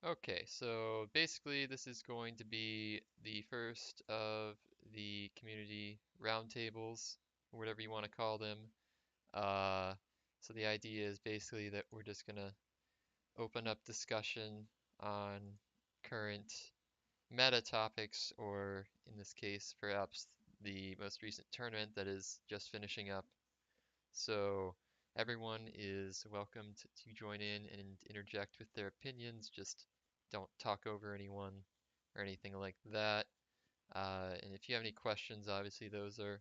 Okay, so basically this is going to be the first of the community roundtables, or whatever you want to call them. Uh, so the idea is basically that we're just gonna open up discussion on current meta topics, or in this case, perhaps the most recent tournament that is just finishing up. So everyone is welcome to join in and interject with their opinions. Just don't talk over anyone or anything like that. And if you have any questions, obviously those are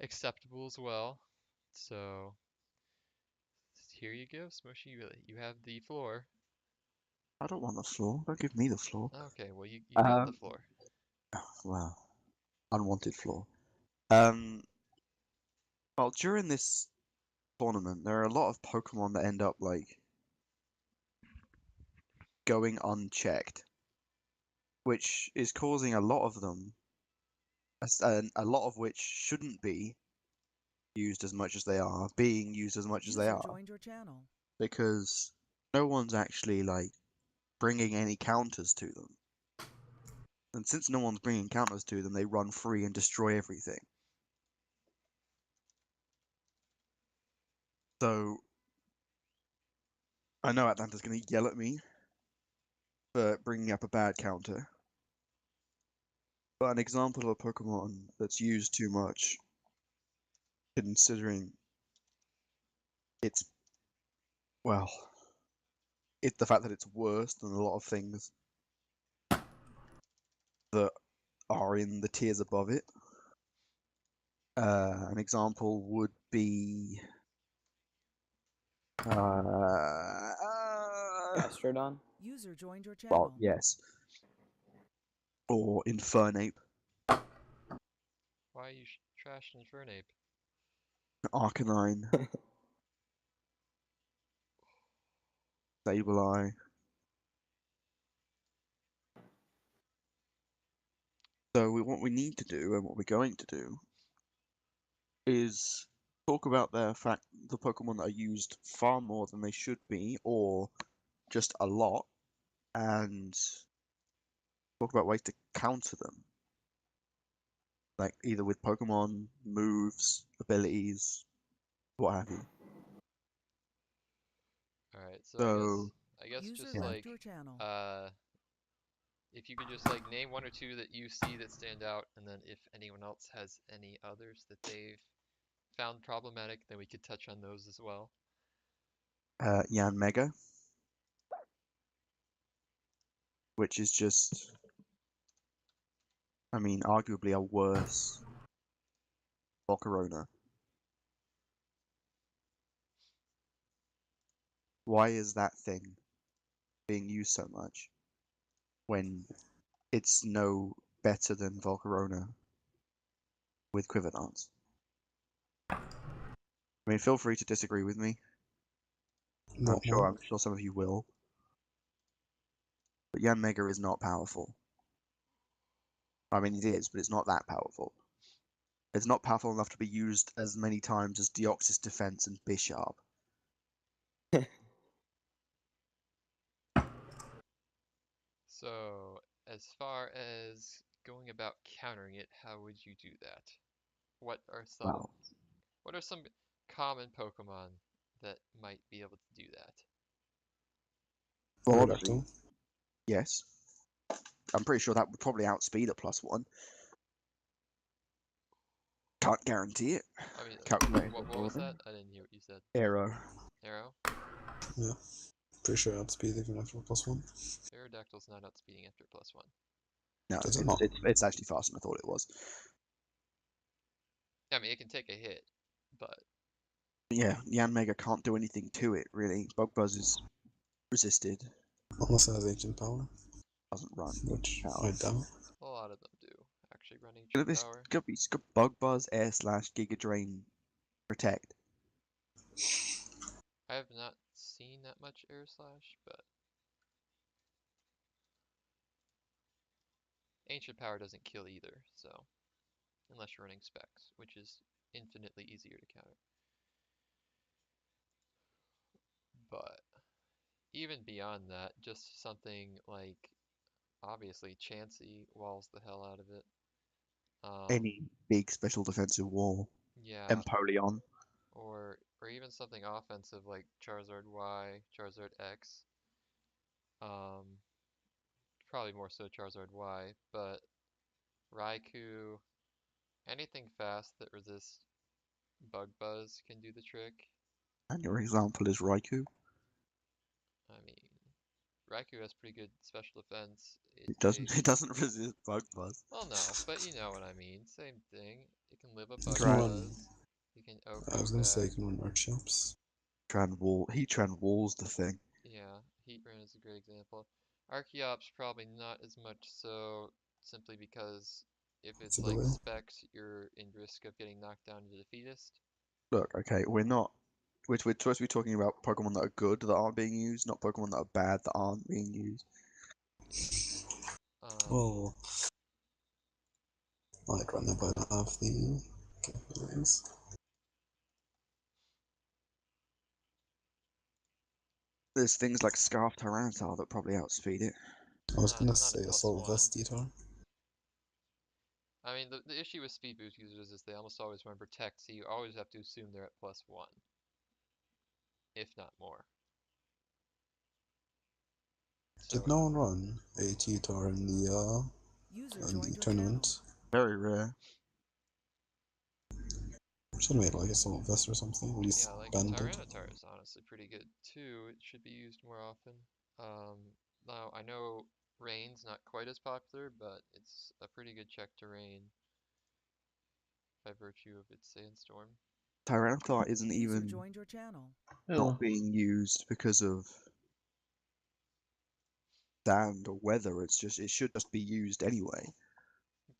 acceptable as well. So here you go, Smushy. You have the floor. I don't want the floor. Don't give me the floor. Okay, well you got the Um, floor. well, unwanted floor. Um, well, during this tournament, there are a lot of Pokemon that end up like going unchecked, which is causing a lot of them, a lot of which shouldn't be used as much as they are, being used as much as they User are, joined your channel. because no one's actually like bringing any counters to them. And since no one's bringing counters to them, they run free and destroy everything. So I know Atlanta's going to yell at me for bringing up a bad counter, but an example of a Pokemon that's used too much, considering its, well, it's the fact that it's worse than a lot of things that are in the tiers above it. An example would be Gastrodon? User joined your well, channel. yes, or Infernape, Why you trash Infernape? Arcanine, Sableye. So what we need to do, and what we're going to do, is talk about the Pokemon that are used far more than they should be, or just a lot, and talk about ways to counter them, like either with Pokemon, moves, abilities, what have you. All right, so So I guess User just yeah, left like your channel. uh if you could just like name one or two that you see that stand out, and then if anyone else has any others that they've found problematic, then we could touch on those as well. Yan Mega, which is just, I mean, arguably a worse Volcarona. Why is that thing being used so much when it's no better than Volcarona with Quiver Dance? I mean, feel free to disagree with me. Not I'm more. sure some of you will. But Yan Mega is not powerful. I mean, it is, but it's not that powerful. It's not powerful enough to be used as many times as Deoxys Defense and Bisharp. So, as far as going about countering it, how would you do that? What are some Well, what are some common Pokemon that might be able to do that? well, obviously, Aerodactyl. yes. I'm pretty sure that would probably outspeed a +1. Can't guarantee it. I mean, Calculating what was that? I didn't hear what you said. Aero. Arrow? Yeah. Pretty sure outspeed even after a +1. Aerodactyl's not outspeeding after +1. No, Does it not? it's actually faster than I thought it was. I mean, it can take a hit, but Yeah, Yan Mega can't do anything to it, really. Bug Buzz is resisted, Unless it has ancient power, doesn't run which power. I doubt. a lot of them do actually run Look ancient at this, power. it's got Bug Buzz, Air Slash, Giga Drain, Protect. I have not seen that much Air Slash, but ancient power doesn't kill either, so unless you're running specs, which is infinitely easier to counter. But even beyond that, just something like obviously Chansey walls the hell out of it. Any big special defensive wall. Yeah, Empoleon. or even something offensive like Charizard Y, Charizard X. Um, Probably more so Charizard Y, but Raikou, anything fast that resists Bug Buzz can do the trick. And your example is Raikou. I mean, Raikou has pretty good special defense. It doesn't. It doesn't resist Bug Buzz. Well, no, but you know what I mean. Same thing. It can live a Bug Can Tran. run. Buzz. You can I was Oko gonna say back. you can run Archeops. Heatran walls the thing. Yeah, Heatran is a great example. Archeops probably not as much so, simply because if It's it's a the like way. Specs, you're in risk of getting knocked down to defeatist. Look, okay, we're not. We're supposed to be talking about Pokemon that are good that aren't being used, not Pokemon that are bad that aren't being used. Well, I'd run them, but I don't have the capabilities. There's things like Scarf Tyranitar that probably outspeed it. I was gonna Not say at Assault +1. Vest Detour. I mean, the issue with speed boost users is they almost always run Protect, so you always have to assume they're at +1, if not more. Did So, no one run a Detour in the tournament? Very rare. Should have made like Assault Vest or something. At least yeah, like banded. Tyranitar is honestly pretty good too. It should be used more often. Um, Now, I know Rain's not quite as popular, but it's a pretty good check to Rain by virtue of its Sandstorm. Tyranitar isn't even not being used because of sand or weather. It should just be used anyway.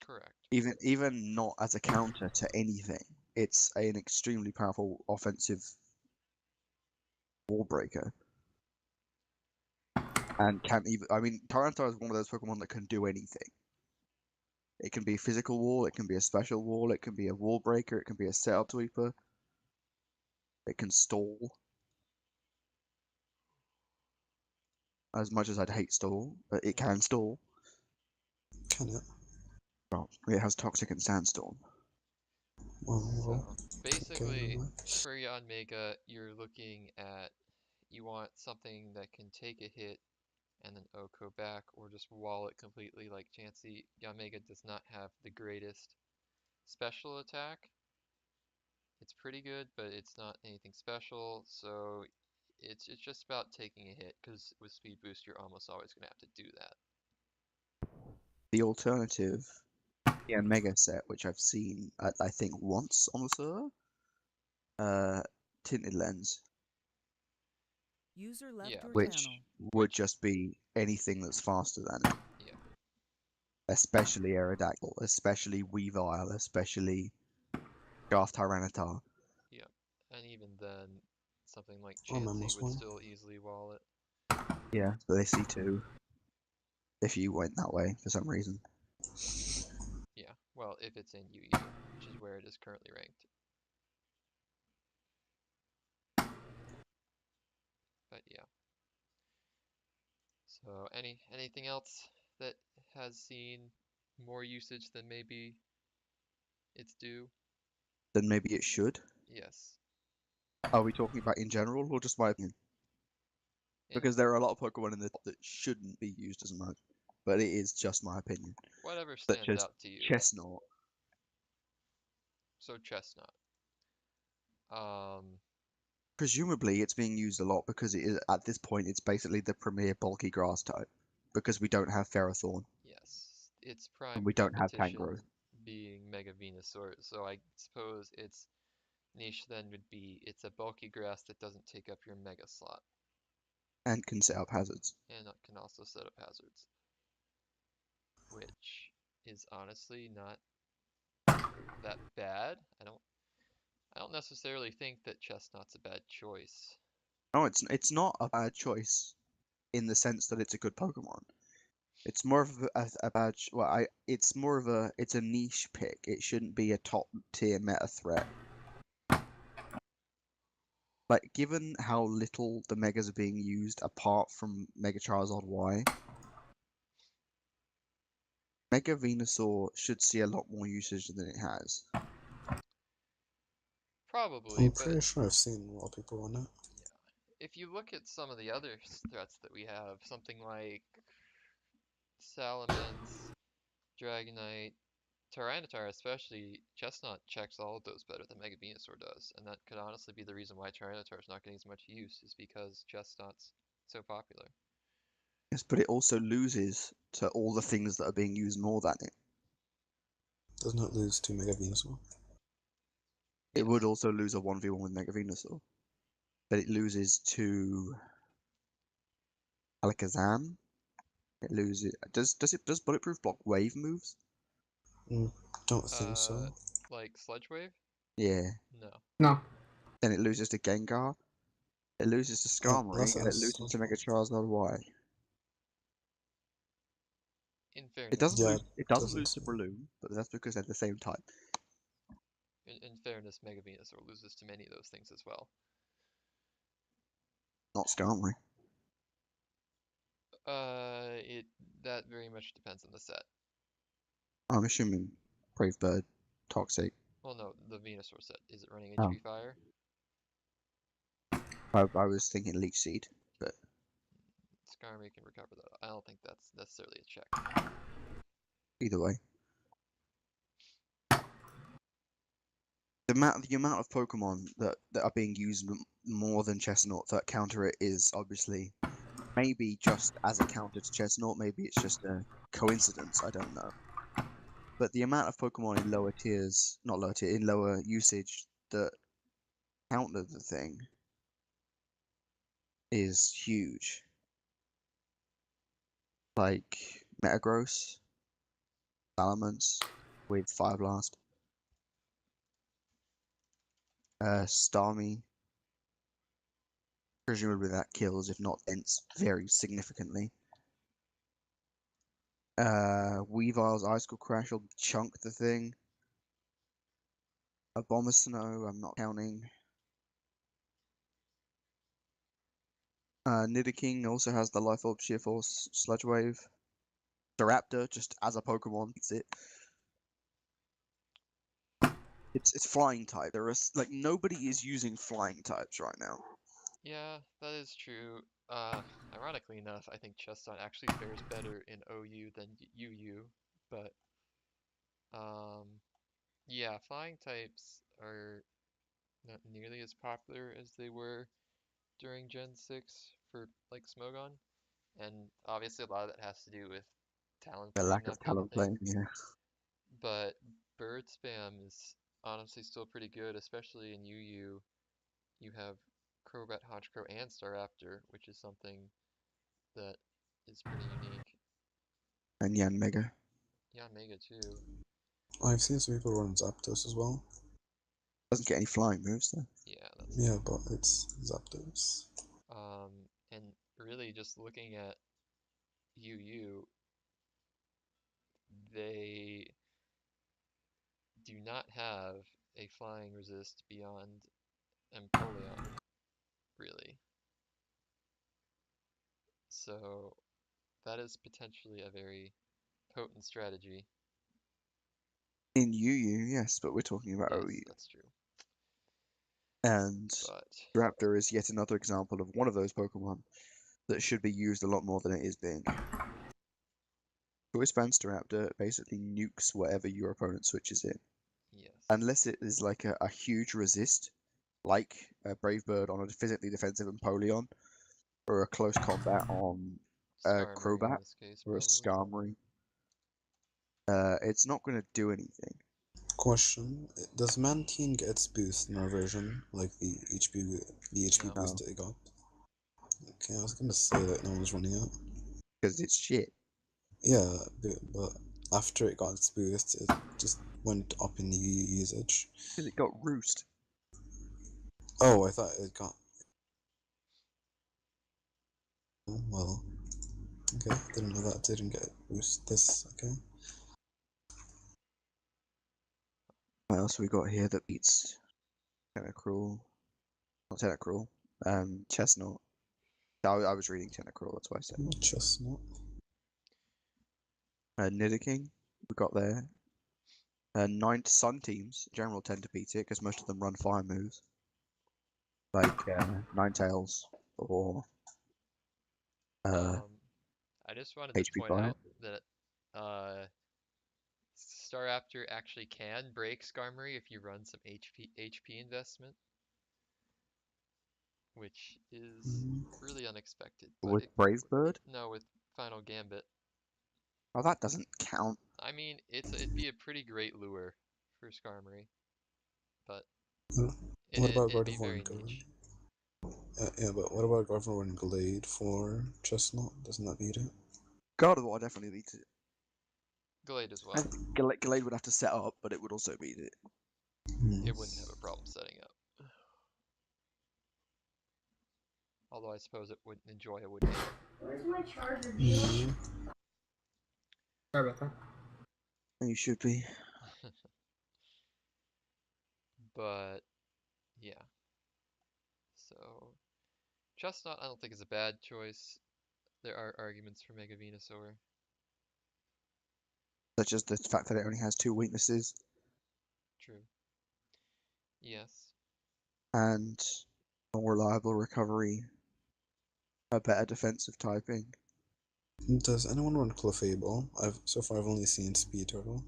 Correct. Even not as a counter to anything. It's an extremely powerful offensive wall breaker. And can't even. I mean, Tyranitar is one of those Pokemon that can do anything. It can be a physical wall, it can be a special wall, it can be a wall breaker, it can be a setup sweeper. It can stall. As much as I'd hate stall, but it can stall. Can it? Well, it has Toxic and Sandstorm. Well, So, okay, basically, never for Yanmega, you're looking at you want something that can take a hit and then Oko back, or just wall it completely like Chansey. Yanmega does not have the greatest special attack. It's pretty good, but it's not anything special, so it's just about taking a hit, because with Speed Boost you're almost always going to have to do that. The alternative, the Mega set, which I've seen, I think, once on the server, Tinted Lens, Yeah, which would just be anything that's faster than it. Yeah. Especially Aerodactyl, especially Weavile, especially Garth Tyranitar. Yeah, and even then, something like Oh, man, Chansey was would one. still easily wall it. Yeah, Blissey too. If you went that way for some reason. Yeah, well, if it's in UU, which is where it is currently ranked. But yeah. So anything else that has seen more usage than maybe it's due? Then maybe it should. Yes. Are we talking about in general or just my opinion? Because there are a lot of Pokemon in this that shouldn't be used as much, but it is just my opinion. Whatever Such stands as out to you. Chestnut. So Chestnut. Um, Presumably, it's being used a lot because it is at this point it's basically the premier bulky grass type. Because we don't have Ferrothorn yes. Its and prime we don't have competition Tangrowth. being Mega Venusaur, so I suppose its niche then would be it's a bulky grass that doesn't take up your Mega slot, And can set up hazards. and it can also set up hazards, which is honestly not that bad. I don't necessarily think that Chestnut's a bad choice. No, it's not a bad choice in the sense that it's a good Pokemon. It's more of a bad. It's more of a. It's a niche pick. It shouldn't be a top tier meta threat. Like, given how little the Megas are being used apart from Mega Charizard Y, Mega Venusaur should see a lot more usage than it has. Probably, I'm but pretty sure I've seen a lot of people on it. if you look at some of the other threats that we have, something like Salamence, Dragonite, Tyranitar especially, Chestnut checks all of those better than Mega Venusaur does, and that could honestly be the reason why Tyranitar is not getting as much use, is because Chestnut's so popular. Yes, but it also loses to all the things that are being used more than it. Doesn't it lose to Mega Venusaur? It Yes. would also lose a 1v1 with Mega Venusaur. But it loses to Alakazam. It loses. Does Bulletproof block wave moves? Don't think so. Like Sludge Wave? Yeah. No. No. Then it loses to Gengar. It loses to Skarmory, Unless it and it has loses to Sludge Mega Bomb. Charizard Y. In It fairness, doesn't Yeah, lose. It doesn't doesn't lose to say. Breloom, but that's because they're the same type. in fairness, Mega Venusaur loses to many of those things as well. Not Skarmory. That very much depends on the set. I'm assuming Brave Bird, Toxic. Well, no, the Venusaur set. Is it running Oh. HP Fire? I was thinking Leech Seed, but Skarmory can recover that. I don't think that's necessarily a check. either way. The amount of Pokemon that are being used more than Chestnut that counter it is obviously maybe just as a counter to Chestnut, maybe it's just a coincidence, I don't know. But the amount of Pokemon in lower tiers, not lower tier, in lower usage that counter the thing is huge. Like Metagross, Salamence with Fire Blast, Starmie. Presumably that kills, if not dents, very significantly. Weavile's Icicle Crash will chunk the thing. Abomasnow, I'm not counting. Nidoking also has the Life Orb, Sheer Force, Sludge Wave. Staraptor, just as a Pokemon, beats it. It's flying type. There are like nobody is using flying types right now. Yeah, that is true. Ironically enough, I think Chestnut actually fares better in OU than UU, but yeah, flying types are not nearly as popular as they were during Gen 6 for like Smogon, and obviously a lot of that has to do with talent The playing lack of not being a talent thing, playing, yeah. but bird spam is honestly still pretty good, especially in UU. You have Crobat, Honchkrow, and Staraptor, which is something that is pretty unique. And Yanmega. Yeah, Mega too. I've seen some people run Zapdos as well. Doesn't get any flying moves though. Yeah, that's Yeah, but it's Zapdos. and really just looking at UU, they do not have a flying resist beyond Empoleon, really. So that is potentially a very potent strategy. In UU, yes, but we're talking about Yes, OU. that's true. And But Raptor is yet another example of one of those Pokemon that should be used a lot more than it is being. Choice Band Staraptor basically nukes whatever your opponent switches in. yes, Unless it is like a huge resist, like a Brave Bird on a physically defensive Empoleon, or a close combat on a Skarmory in Crobat, this case or a probably. Skarmory. It's not going to do anything. Question: does Mantine get its boost in our version, like the HP No. boost that it got? Okay, I was gonna say that no one's running it. Because it's shit. Yeah, but after it got its boost, it just went up in usage. Because it got Roost. Oh, I thought it got. Oh, well, okay, didn't know that didn't get boost. This okay. What else have we got here that beats kind of cruel? Not Tentacruel. Chestnut. I was reading Tentacruel, that's why I said. Chestnut. Nidoking, we got there. Ninth Sun teams, in general, tend to beat it because most of them run fire moves. Like Ninetales or I just wanted to HP point Fire. out that Staraptor actually can break Skarmory if you run some HP investment, which is really unexpected. But With Brave Bird? no, with Final Gambit. Oh, that doesn't count. I mean, it'd be a pretty great lure for Skarmory, but What about it'd be Gardevoir very and Glade? niche. Yeah, but what about Gardevoir and Glade for Chestnut? Doesn't that beat it? Gardevoir definitely beats it. Glade as I well. think Glade would have to set up, but it would also beat it. It wouldn't have a problem setting up. Although I suppose it wouldn't enjoy a Woodhammer. Where's my charger? Sorry about that. You should be. But yeah. So Chestnut I don't think is a bad choice. There are arguments for Mega Venusaur. Such as the fact that it only has 2 weaknesses True. Yes. and more reliable recovery, a better defensive typing. Does anyone run Clefable? So far I've only seen Speed Turtle.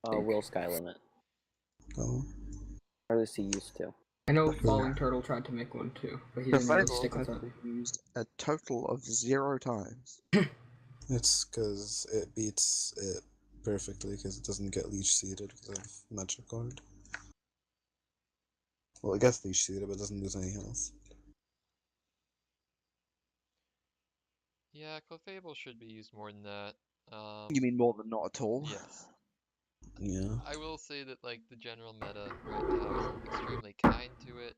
Will Skylimit. Oh. Or at least he used to. I know Falling Turtle tried to make one too, but he didn't really Clefable stick has with it. been used a total of 0 times. It's because it beats it perfectly because it doesn't get leech seeded because of Magic Card. Well, it gets leech seeded but doesn't lose any health. Yeah, Clefable should be used more than that. You mean more than not at all? Yes. Yeah. I will say that like the general meta right now isn't extremely kind to it,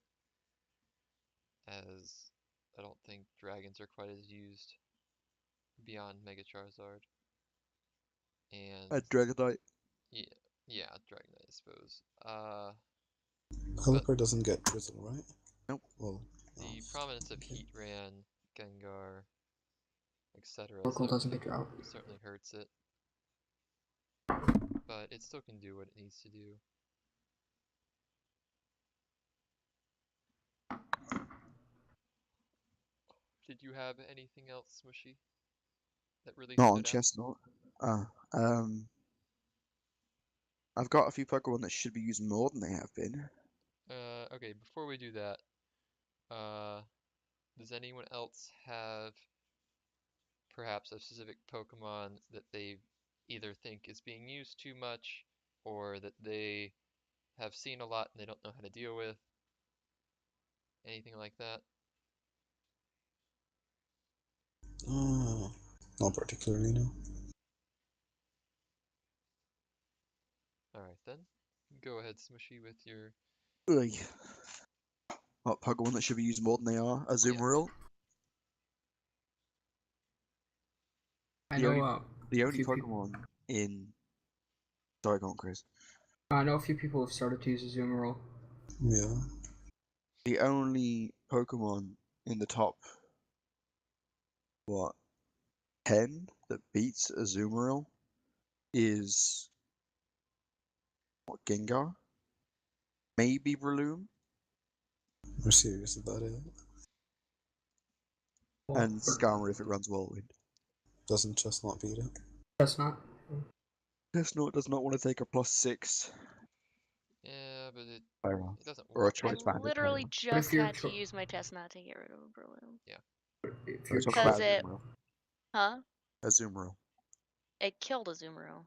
as I don't think dragons are quite as used beyond Mega Charizard. And A Dragonite. yeah, Dragonite I suppose. Pelipper doesn't get Drizzle, right? Nope. Well, The prominence of Heatran, Gengar, etc. Oracle doesn't get drought. certainly hurts it. But it still can do what it needs to do. Did you have anything else, Smushy, that really Not on stood out? Chestnut. I've got a few Pokemon that should be used more than they have been. Okay, before we do that, does anyone else have perhaps a specific Pokemon that they either think is being used too much or that they have seen a lot and they don't know how to deal with? Anything like that? Not particularly, no. Alright then. Go ahead, Smushy, with your... Ugh. What Pokemon that should be used more than they are? Azumarill. I The know only, the a only few people. Pokemon in. Sorry, go on, Chris. I know a few people have started to use Azumarill. Yeah. The only Pokemon in the top, what, 10 that beats Azumarill is. What, Gengar? Maybe Breloom? We're serious about it. Well, And Skarmory if it runs Whirlwind. Doesn't Chestnut beat it? Chestnut. Chestnut does not want to take a +6. Yeah, but it Pyro. doesn't Or a work. choice I banded literally Pyro. just you're had to use my chestnut to get rid of a Breloom. If We're you're talking about Because it- Azumarill. Huh? Azumarill. It killed a Azumarill.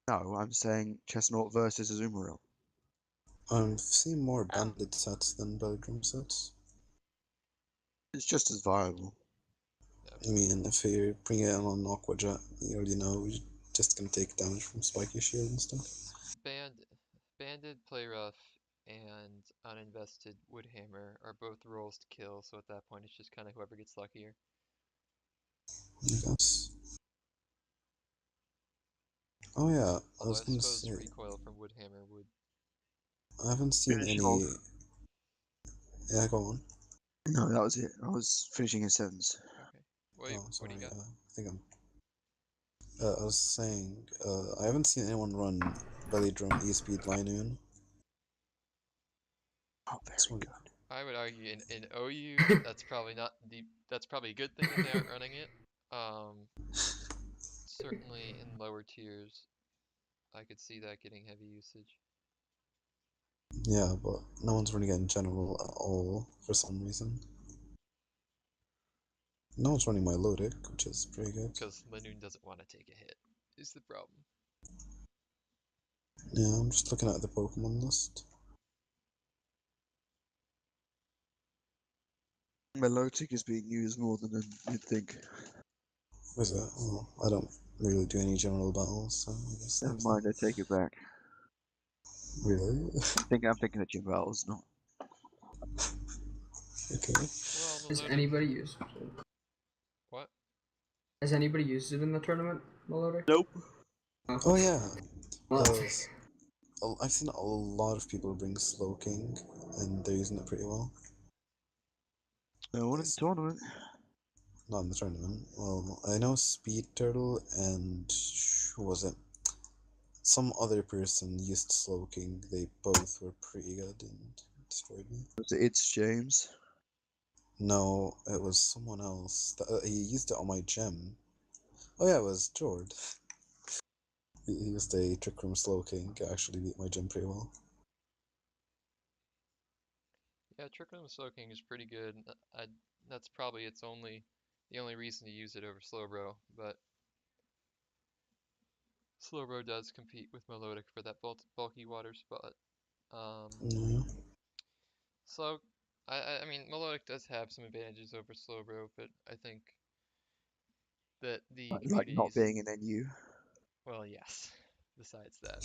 No, I'm saying Chestnut versus Azumarill. I've seen more Oh. banded sets than Belgium sets. It's just as viable. I mean, if you bring it in on Aqua Jet, you already know you're just gonna take damage from Spiky Shield and stuff. Banded, Play Rough, and Uninvested Woodhammer are both rolls to kill, so at that point it's just kind of whoever gets luckier. I guess. Oh yeah, I Although was I gonna suppose say, recoil from Woodhammer would... I haven't seen Finish any. off. Yeah, go on. No, that was it. I was finishing a sentence. Okay. What, Oh, what do sorry. you got? I think I'm. I was saying, I haven't seen anyone run Belly Drum E-Speed Linoon. Oh, very good. I would argue in OU, that's probably not the that's probably a good thing that they aren't running it. Certainly in lower tiers, I could see that getting heavy usage. Yeah, but no one's running it in general at all for some reason. No one's running Milotic, which is pretty good. Because Lanoon doesn't want to take a hit, is the problem. Yeah, I'm just looking at the Pokemon list. Melotic is being used more than you'd think. Is it? Oh, I don't really do any general battles, so I guess Never there's mind, that. I take it back. Really? I'm thinking of gym battles, not. Okay. Well, Has Melodic. anybody used it? What? Has anybody used it in the tournament, Melodic? Nope. Oh yeah. Well, I've seen a lot of people bring Slowking, and they're using it pretty well. No one in the It's tournament. not in the tournament. Well, I know Speed Turtle and who was it? Some other person used Slowking. They both were pretty good and destroyed me. It's James. No, it was someone else. He used it on my gem. Oh yeah, it was Jord. He used a Trick Room Slowking. It actually beat my gem pretty well. Yeah, Trick Room Soaking is pretty good. That's probably the only reason to use it over Slowbro, but Slowbro does compete with Melodic for that bulky water spot. Yeah. Slow, I mean, Melodic does have some advantages over Slowbro, but I think that the Like not communities, being an NU. well, yes, besides that.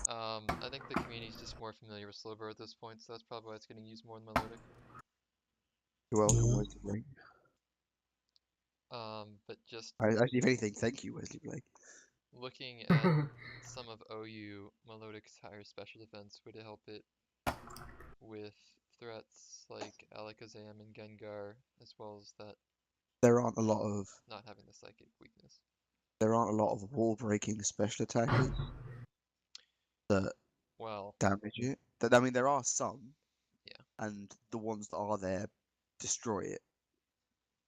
I think the community's just more familiar with Slowbro at this point, so that's probably why it's getting used more than Melodic. You're welcome, Yeah. Wesley Blake. But just Actually, if anything, thank you, Wesley Blake. looking at some of OU, Melodic's higher special defense would help it with threats like Alakazam and Gengar, as well as that There aren't a lot of not having the psychic weakness. wall breaking special attackers that Well, damage it. I mean, there are some, yeah. and the ones that are there destroy it,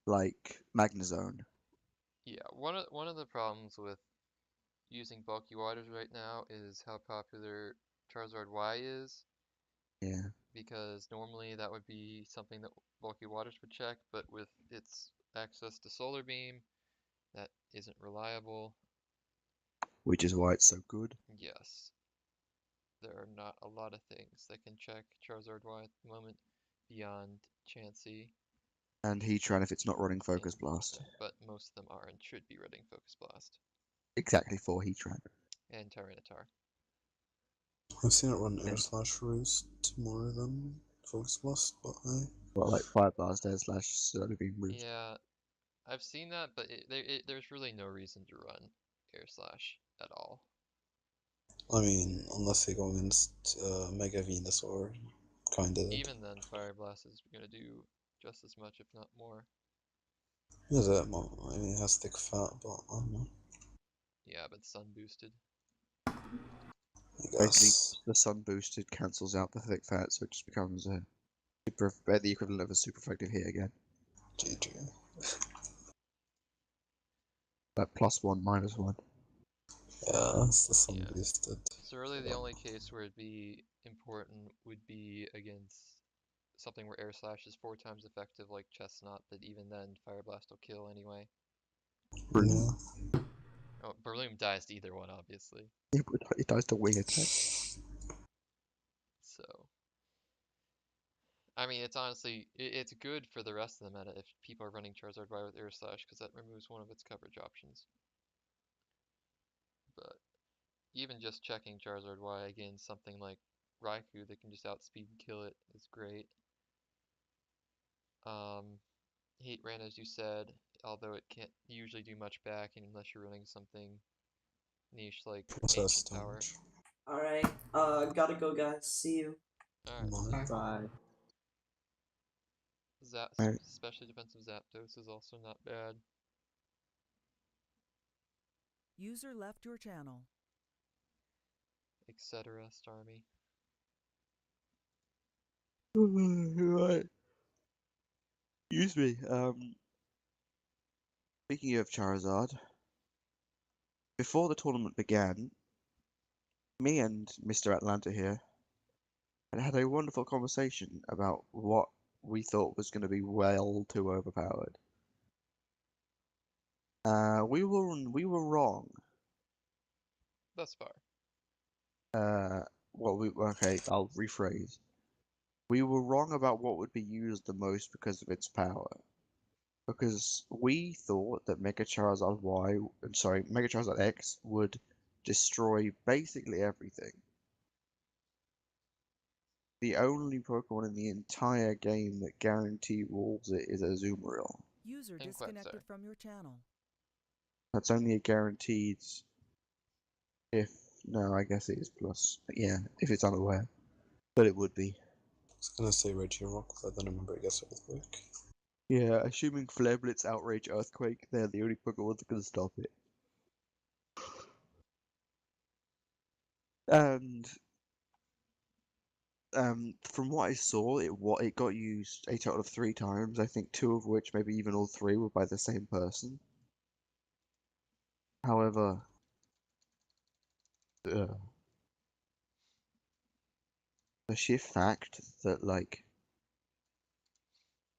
like Magnezone. Yeah, one of the problems with using bulky waters right now is how popular Charizard Y is, Yeah, because normally that would be something that bulky waters would check, but with its access to Solar Beam, that isn't reliable. which is why it's so good. Yes, there are not a lot of things that can check Charizard Y at the moment beyond Chansey, And Heatran if it's not running Focus and Blast. but most of them are and should be running Focus Blast Exactly for Heatran. and Tyranitar. I've seen it run Yeah. Air Slash Roost more than Focus Blast, but I. Well, like Fire Blast, Air Slash, Solar Beam, Roost. Yeah, I've seen that, but there's really no reason to run Air Slash at all. I mean, unless they go against Mega Venusaur, kinda. Even then, Fire Blast is gonna do just as much, if not more. Is it? Well, I mean, it has thick fat, but I don't know. Yeah, but Sun boosted. I Basically, guess. the Sun boosted cancels out the thick fat, so it just becomes the equivalent of a super effective hit again. GG. Like +1, -1. Yeah, that's the sun Yeah. boosted. So really the only case where it'd be important would be against something where Air Slash is 4 times effective like Chestnut, but even then Fire Blast will kill anyway. Yeah. Oh, Breloom dies to either one, obviously. It does the wing attack. So, I mean, it's honestly, it's good for the rest of the meta if people are running Charizard Y with Air Slash, because that removes one of its coverage options. But even just checking Charizard Y against something like Raikou that can just outspeed and kill it is great. Heat Ran, as you said, although it can't usually do much back unless you're running something niche like Process Ancient Power. damage. Alright, gotta go, guys. See you. Alright, Bye. see ya. Bye. Right. Especially defensive Zapdos is also not bad. User left your channel. Etc. Starmie. Right. Excuse me. Speaking of Charizard, before the tournament began, me and Mr. Atlanta here had a wonderful conversation about what we thought was going to be well too overpowered. We were wrong. Thus far. Okay, I'll rephrase. We were wrong about what would be used the most because of its power. Because we thought that Mega Charizard Mega Charizard X would destroy basically everything. The only Pokemon in the entire game that guarantee walls it is Azumarill. User And disconnected Quagsire. from your channel. That's only a guaranteed if no, I guess it is plus. Yeah, if it's unaware. But it would be. I was gonna say Regirock, but I don't remember. I guess Earthquake. Yeah, assuming Flare Blitz, Outrage, Earthquake, they're the only Pokemon that can stop it. And from what I saw, it got used a total of 3 times. I think 2 of which, maybe even all 3, were by the same person. However, the sheer fact that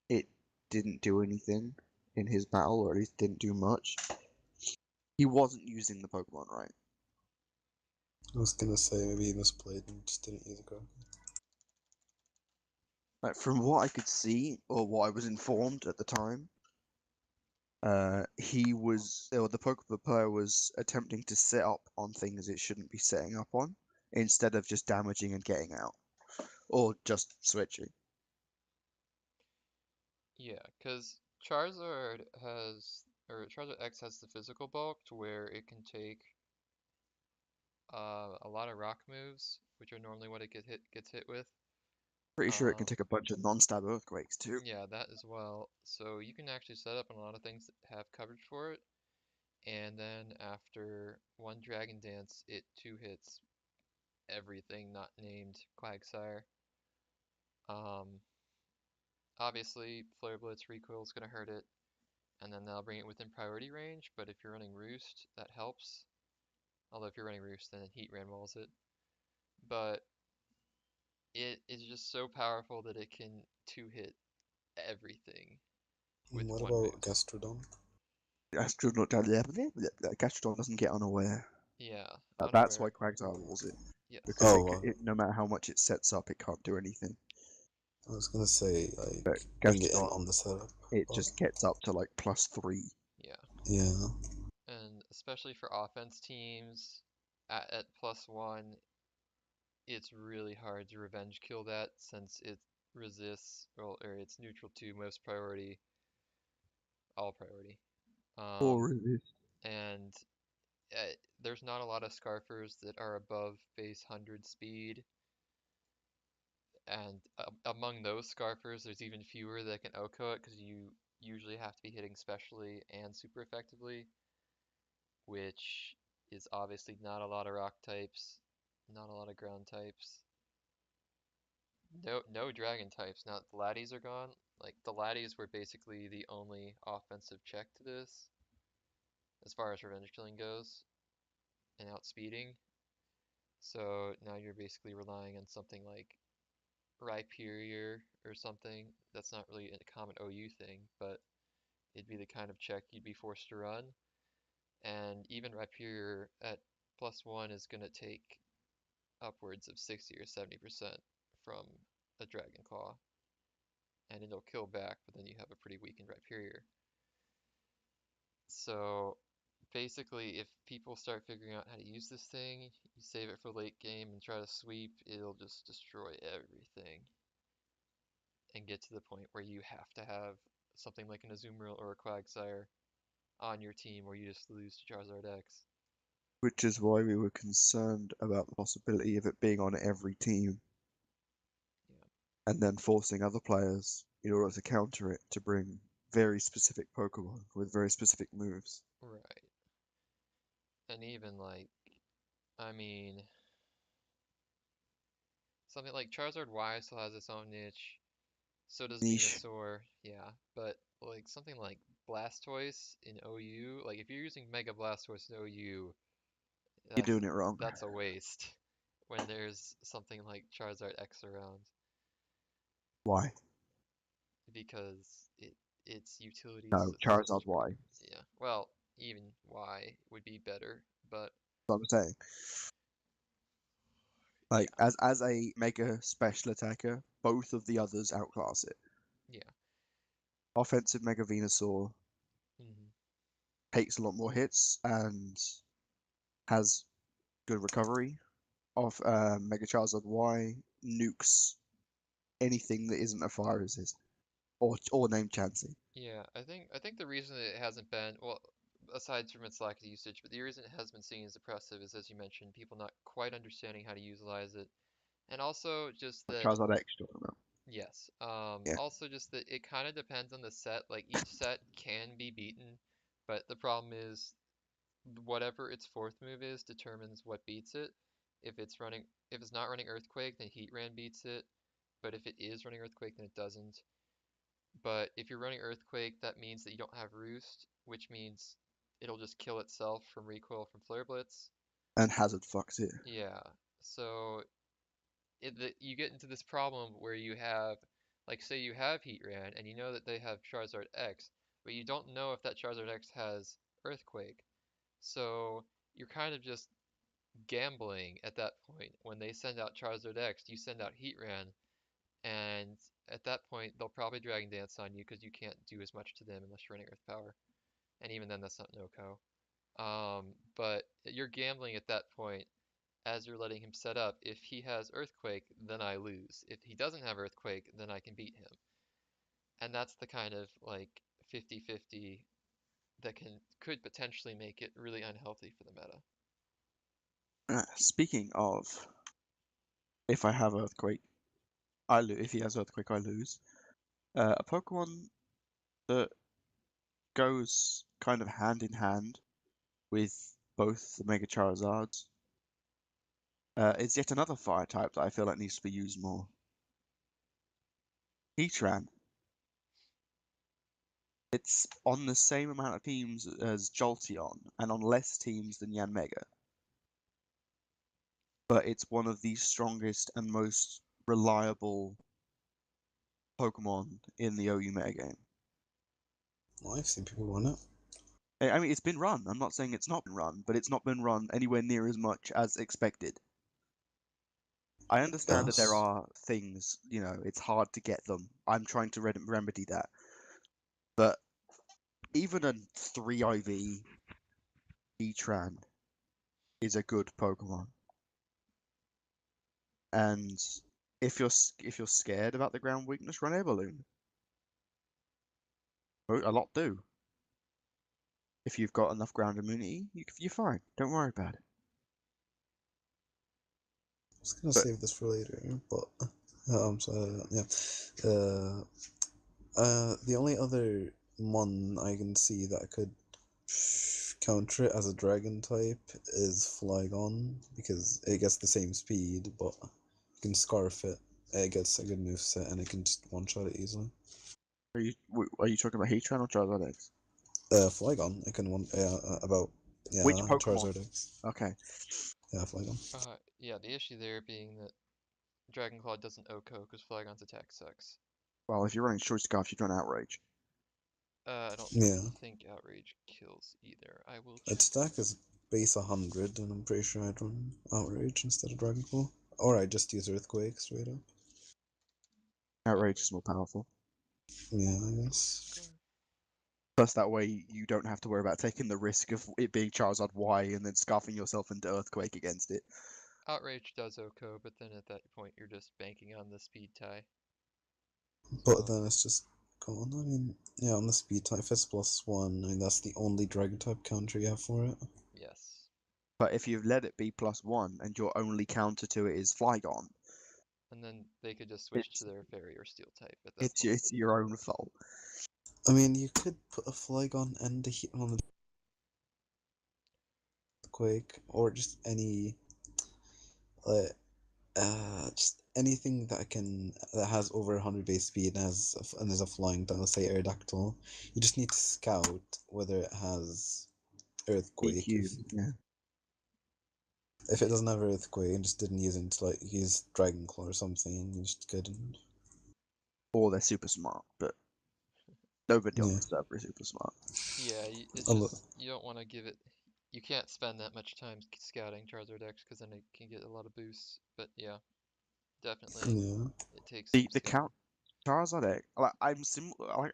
it didn't do anything in his battle, or at least didn't do much, he wasn't using the Pokemon right. I was gonna say maybe he misplayed and just didn't use it correctly. Like from what I could see, or what I was informed at the time, the Pokemon player was attempting to set up on things it shouldn't be setting up on, instead of just damaging and getting out, or just switching. Yeah, because Charizard X has the physical bulk to where it can take a lot of rock moves, which are normally what it gets hit with. Pretty sure it can Um, take a bunch of non-stab earthquakes too. yeah, that as well. So you can actually set up on a lot of things that have coverage for it, and then after one Dragon Dance, it 2 hits everything not named Quagsire. Um, Obviously, Flare Blitz recoil is gonna hurt it, and then that'll bring it within priority range, but if you're running Roost, that helps. Although if you're running Roost, then Heat Ran Walls it. But it is just so powerful that it can 2-hit everything with What one about move. Gastrodon? Gastrodon doesn't get unaware. Yeah, That's why unaware. Quagsire walls it. Yes. Because Oh, wow. no matter how much it sets up, it can't do anything. I was gonna say But bring it in Gastrodon, on the setup. it But just gets up to like +3. Yeah. yeah, And especially for offense teams, at +1, it's really hard to revenge kill that since it resists, or it's neutral to most priority, all priority. Or resist. And there's not a lot of Scarfers that are above base 100 speed, and among those Scarfers, there's even fewer that can OHKO it because you usually have to be hitting specially and super effectively, which is obviously not a lot of rock types, not a lot of ground types. No dragon types. Now the Laddies are gone. Like the Laddies were basically the only offensive check to this, as far as revenge killing goes, and outspeeding. So now you're basically relying on something like Rhyperior or something. That's not really a common OU thing, but it'd be the kind of check you'd be forced to run. And even Rhyperior at +1 is gonna take upwards of 60 or 70% from a Dragon Claw. And it'll kill back, but then you have a pretty weakened Rhyperior. So basically, if people start figuring out how to use this thing, you save it for late game and try to sweep, it'll just destroy everything and get to the point where you have to have something like an Azumarill or a Quagsire on your team, or you just lose to Charizard X. Which is why we were concerned about the possibility of it being on every team. Yeah. And then forcing other players in order to counter it to bring very specific Pokemon with very specific moves. Right. And even like, I mean, something like Charizard Y still has its own niche. So does Niche. Venusaur, yeah. But like something like Blastoise in OU, like if you're using Mega Blastoise in OU, You're that's doing it wrong. that's a waste when there's something like Charizard X around Why? because its utility is No, so Charizard much Y. greater. Yeah. Well, even Y would be better, but That's what I'm saying. Like yeah. as a mega special attacker, both of the others outclass it. Yeah. Offensive Mega Venusaur Hmm. takes a lot more hits and has good recovery. Of Mega Charizard Y nukes anything that isn't a fire resist or named Chansey. Yeah, I think the reason that it hasn't been, well, aside from its lack of usage, but the reason it has been seen as oppressive is, as you mentioned, people not quite understanding how to utilize it, and also just Like that, Charizard X, you're talking about. yes, Yeah, also just that it kind of depends on the set. Like each set can be beaten, but the problem is whatever its fourth move is determines what beats it. If it's not running Earthquake, then Heatran beats it, but if it is running Earthquake, then it doesn't. But if you're running Earthquake, that means that you don't have Roost, which means it'll just kill itself from recoil from Flare Blitz. and Hazard fucks it. Yeah, so you get into this problem where you have, like, say you have Heatran, and you know that they have Charizard X, but you don't know if that Charizard X has Earthquake. So you're kind of just gambling at that point. When they send out Charizard X, you send out Heatran, and at that point they'll probably Dragon Dance on you because you can't do as much to them unless you're running Earth Power, and even then that's not no-co. But you're gambling at that point as you're letting him set up. If he has Earthquake, then I lose. If he doesn't have Earthquake, then I can beat him. And that's the kind of like 50-50 that could potentially make it really unhealthy for the meta. Speaking of, if I have Earthquake, I lose. If he has Earthquake, I lose. A Pokemon that goes kind of hand in hand with both the Mega Charizards is yet another fire type that I feel like needs to be used more. Heatran. It's on the same amount of teams as Jolteon and on less teams than Yanmega. But it's one of the strongest and most reliable Pokemon in the OU metagame. Well, I've seen people run it. I mean, it's been run. I'm not saying it's not been run, but it's not been run anywhere near as much as expected. I understand that there Yes. are things, it's hard to get them. I'm trying to remedy that. But even a 3 IV Heatran is a good Pokemon. And if you're scared about the ground weakness, run Air Balloon. A lot do. If you've got enough ground immunity, you're fine. Don't worry about it. I was gonna But save this for later, but so yeah. The only other one I can see that could counter it as a dragon type is Flygon, because it gets the same speed, but you can scarf it. It gets a good moveset and it can just one shot it easily. are you talking about Heatran or Charizard X? Flygon, it can one about Which Pokemon? Charizard X. Okay. Yeah, Flygon. Yeah, the issue there being that Dragon Claw doesn't OHKO because Flygon's attack sucks. Well, if you're running Short Scarf, you run Outrage. I don't Yeah, think Outrage kills either. I will its check. attack is base 100, and I'm pretty sure I'd run Outrage instead of Dragon Claw. Or I just use Earthquake straight up. Outrage is more powerful. Yeah, I guess. Scarf. Plus, that way you don't have to worry about taking the risk of it being Charizard Y and then scarfing yourself into Earthquake against it. Outrage does OHKO, but then at that point you're just banking on the speed tie. But then it's just gone. I mean, yeah, on the speed type, if it's +1, I mean, that's the only dragon type counter you have for it. Yes. But if you've let it be +1 and your only counter to it is Flygon, And then they could just switch It's to their fairy or steel type at that it's point. it's your own fault. I mean, you could put a Flygon and a heat on the Quake, or just any, just anything that has over 100 base speed and is a flying, let's say Aerodactyl. You just need to scout whether it has Earthquake. EQ, yeah. If it doesn't have Earthquake and just didn't use it to like use Dragonclaw or something, you just couldn't. Or they're super smart, but nobody on Yeah. the server is super smart. Yeah, it's Although- just you don't want to give it. You can't spend that much time scouting Charizard X because then it can get a lot of boosts. But yeah, definitely Yeah. it takes The some count scouting. Charizard X.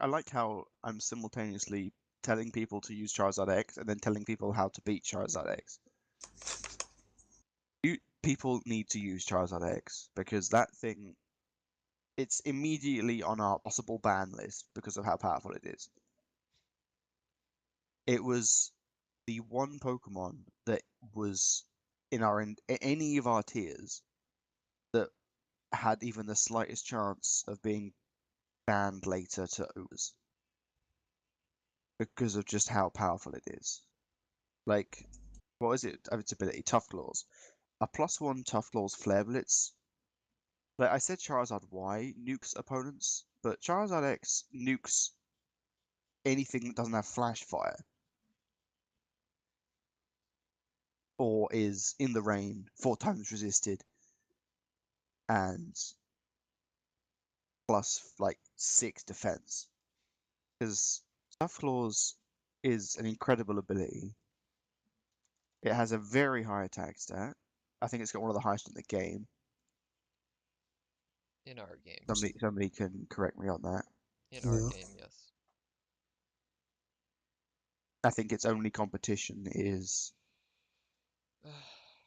I like how I'm simultaneously telling people to use Charizard X and then telling people how to beat Charizard X. People need to use Charizard X because that thing, it's immediately on our possible ban list because of how powerful it is. It was the one Pokemon that was in any of our tiers that had even the slightest chance of being banned later to Ogres because of just how powerful it is. Like, what is it? Its ability, Tough Claws. A +1 Tough Claws Flare Blitz. Like I said, Charizard Y nukes opponents, but Charizard X nukes anything that doesn't have Flash Fire or is in the rain, 4 times resisted, and plus like 6 defense. Because Tough Claws is an incredible ability. It has a very high attack stat. I think it's got one of the highest in the game. In our game. Somebody can correct me on that. In our Yeah. game, yes. I think its only competition is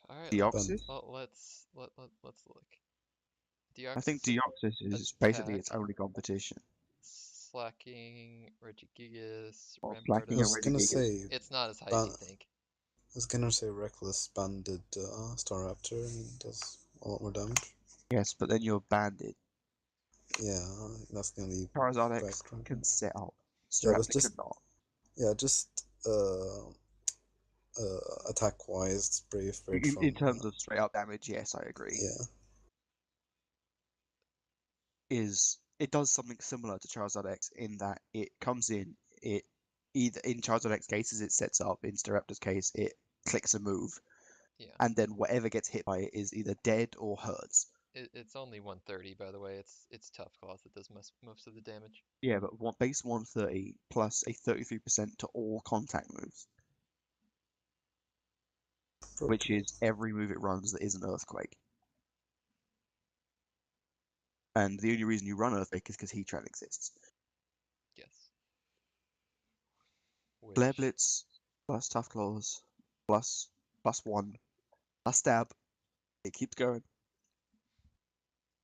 All right, Deoxys. let's look. I think Deoxys Deoxys is basically attack, its only competition. Slacking, Regigigas, Or I Slacking and was Rampardos. gonna Regigigas. say, It's not as high as ban- you think. I was gonna say Reckless banded Staraptor and does a lot more damage. Yes, but then you're banded. Yeah, that's the only Charizard X background. can set up. Yeah, but Staraptor cannot. just attack wise, Brave Bird In from terms of straight up damage, yes, I agree. yeah. It does something similar to Charizard X in that it comes in, it either in Charizard X cases it sets up, in Staraptor's case it clicks a move, Yeah. and then whatever gets hit by it is either dead or hurts. It's only 130, by the way. It's Tough Claws that does most of the damage. Yeah, but base 130 plus a 33% to all contact moves, which is every move it runs that is an Earthquake. And the only reason you run Earthquake is because Heatran exists. Yes. Flare Which Blitz plus Tough Claws plus +1 plus Stab. It keeps going.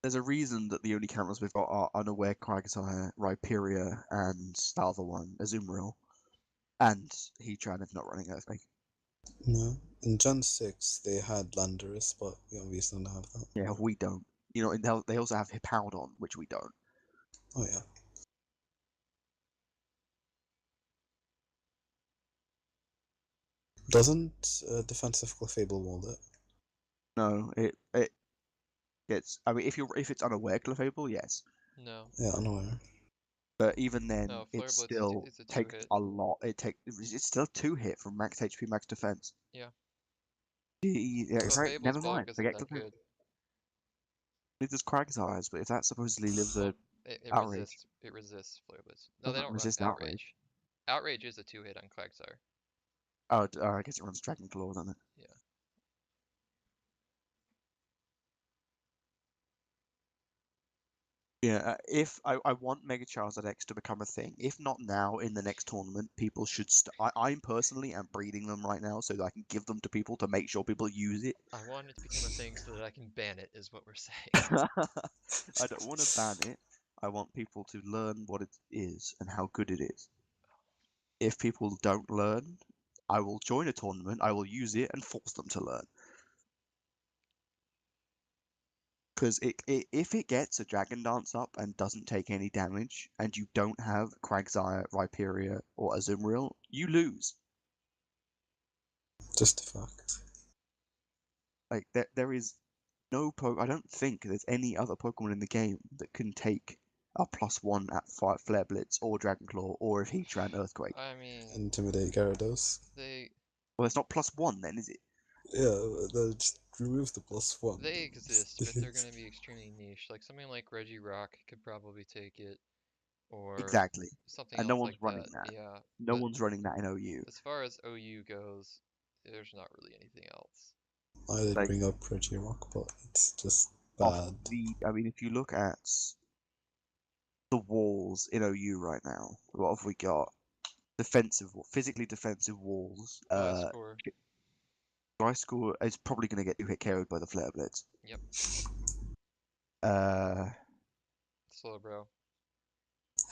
There's a reason that the only cameras we've got are Unaware, Quagsire, Rhyperior, and the other one, Azumarill. And Heatran if not running Earthquake. No, in Gen 6 they had Landorus, but we obviously don't have that. Yeah, we don't. You know, and they also have Hippowdon, which we don't. Oh yeah. Doesn't defensive Clefable wall it? No, it gets. I mean, if it's Unaware Clefable, yes. no, Yeah, unaware. But even then, no, it Flare Blitz still is a takes two-hit. a lot. It's still 2-hit from max HP, max defense. Yeah. Yeah, right. Clefable's Never bulk mind. isn't Forget that Clefable. good. There's Quagsires, but if that supposedly lives Well, a it outrage, resists Flare Blitz. No, they doesn't don't run resist outrage. Outrage is a two-hit on Quagsire. Oh, I guess it runs Dragon Claw, doesn't it? Yeah. Yeah, if I want Mega Charizard X to become a thing, if not now, in the next tournament, people should. I'm personally am breeding them right now so that I can give them to people to make sure people use it. I want it to become a thing so that I can ban it, is what we're saying. I don't want to ban it. I want people to learn what it is and how good it is. If people don't learn, I will join a tournament, I will use it and force them to learn. Because if it gets a Dragon Dance up and doesn't take any damage, and you don't have Quagsire, Rhyperior, or Azumarill, you lose. Just a fact. Like there is no I don't think there's any other Pokemon in the game that can take a +1 at Flare Blitz or Dragon Claw or if Heatran Earthquake. I mean, Intimidate Gyarados. they Well, it's not +1 then, is it? Yeah, just remove the +1. they exist, but they're gonna be extremely niche. Like something like Regirock could probably take it, or Exactly. something And no else one's like running that. that. Yeah, No but one's running that in OU. as far as OU goes, there's not really anything else. I did Like- bring up Regirock, but it's just Off bad. I mean, if you look at the walls in OU right now, what have we got? Physically defensive walls. Gliscor, Gliscor is probably going to get 2-hit KO'd by the Flare Blitz. Yep. Slowbro.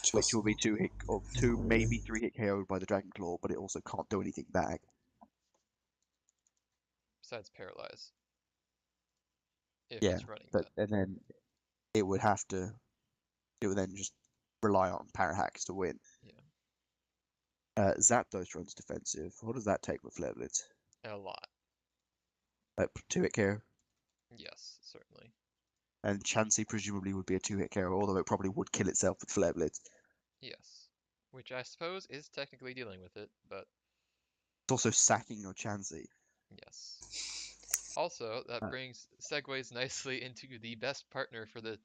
Which Just will be 2-hit or maybe 3-hit KO'd by the Dragon Claw, but it also can't do anything back. Besides Paralyze. If Yeah, it's running but that. and then it would then just rely on Parahacks to win. Yeah. Zapdos runs defensive. What does that take with Flare Blitz? A lot. 2-hit KO. Yes, certainly. And Chansey presumably would be a 2-hit KO, although it probably would kill itself with Flare Blitz. Yes. Which I suppose is technically dealing with it, but It's also sacking your Chansey. yes. Also, that Uh, segues nicely into the best partner for the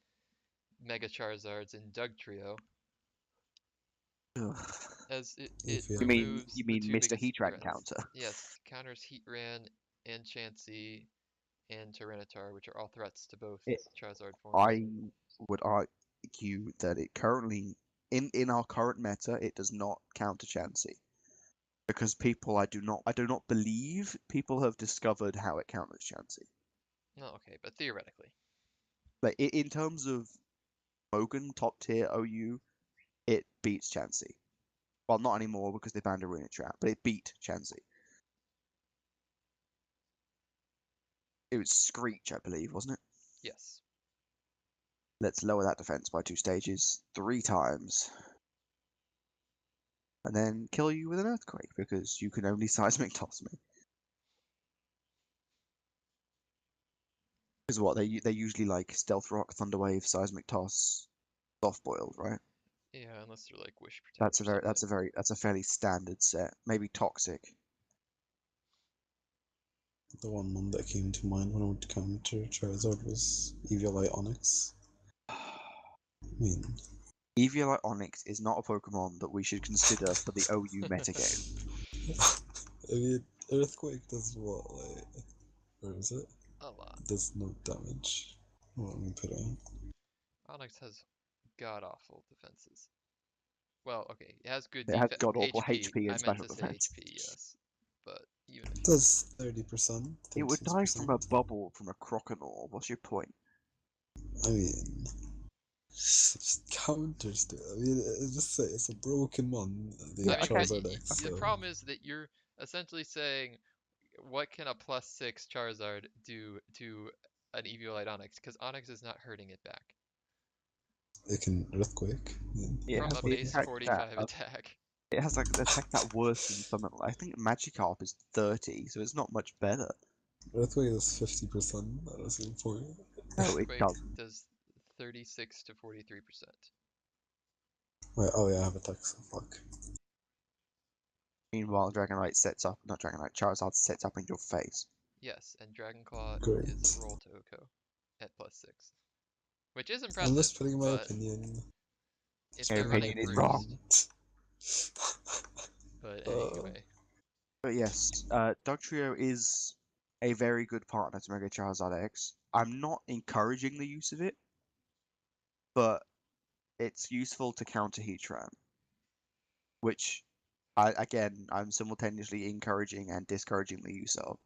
Mega Charizards in Dugtrio, Ugh. as it If You mean removes you the mean two Mr. biggest Heatran threats. counter? Yes, counters Heatran and Chansey and Tyranitar, which are all threats to both It- Charizard forms. I would argue that it currently in our current meta it does not counter Chansey. Because I do not believe people have discovered how it counters Chansey. No, okay, but theoretically. Like in terms of Mogan top tier OU, it beats Chansey. Well, not anymore because they banned Arena Trap, but it beat Chansey. It was Screech, I believe, wasn't it? Yes. Let's lower that defense by 2 stages, 3 times. And then kill you with an Earthquake, because you can only Seismic Toss me. Because what, they usually like Stealth Rock, Thunder Wave, Seismic Toss, Soft Boiled, right? Yeah, unless they're like Wish Protect That's or that's a fairly standard set. Maybe Toxic. the one that came to mind when I went to counter Charizard was Eviolite Onyx. I mean, Eviolite Onyx is not a Pokemon that we should consider for the OU metagame. I mean, Earthquake does what, like, where is it? A lot. It does no damage. Let me put it on. Onyx has god-awful defenses. Well, okay, it has good It has god-awful HP I and meant special to say defense. HP, yes. But even if It does 30%. It would die from a 36%. bubble from a Croconaw. What's your point? I mean, just counters to it. I mean, just say it's a broken one. The I mean, Charizard X. the So. problem is that you're essentially saying, what can a +6 Charizard do to an Eviolite Onyx? Because Onyx is not hurting it back. It can Earthquake. Yeah, From a it base attacks 45 that. attack. It has like an attack that worse than some. I think Magikarp is 30, so it's not much better. Earthquake is 50%. That was the point. No, it Earthquake doesn't. does 36 to 43%. Wait, oh yeah, I have attack, so fuck. Meanwhile, Charizard sets up in your face. Yes, and Dragonclaw Great. is Roll Toko at +6. Which is I'm impressive, just putting my but opinion. if Your they're running opinion is Roost, wrong. but Uh, anyway. But yes, Dugtrio is a very good partner to Mega Charizard X. I'm not encouraging the use of it, but it's useful to counter Heatran, which I'm simultaneously encouraging and discouraging the use of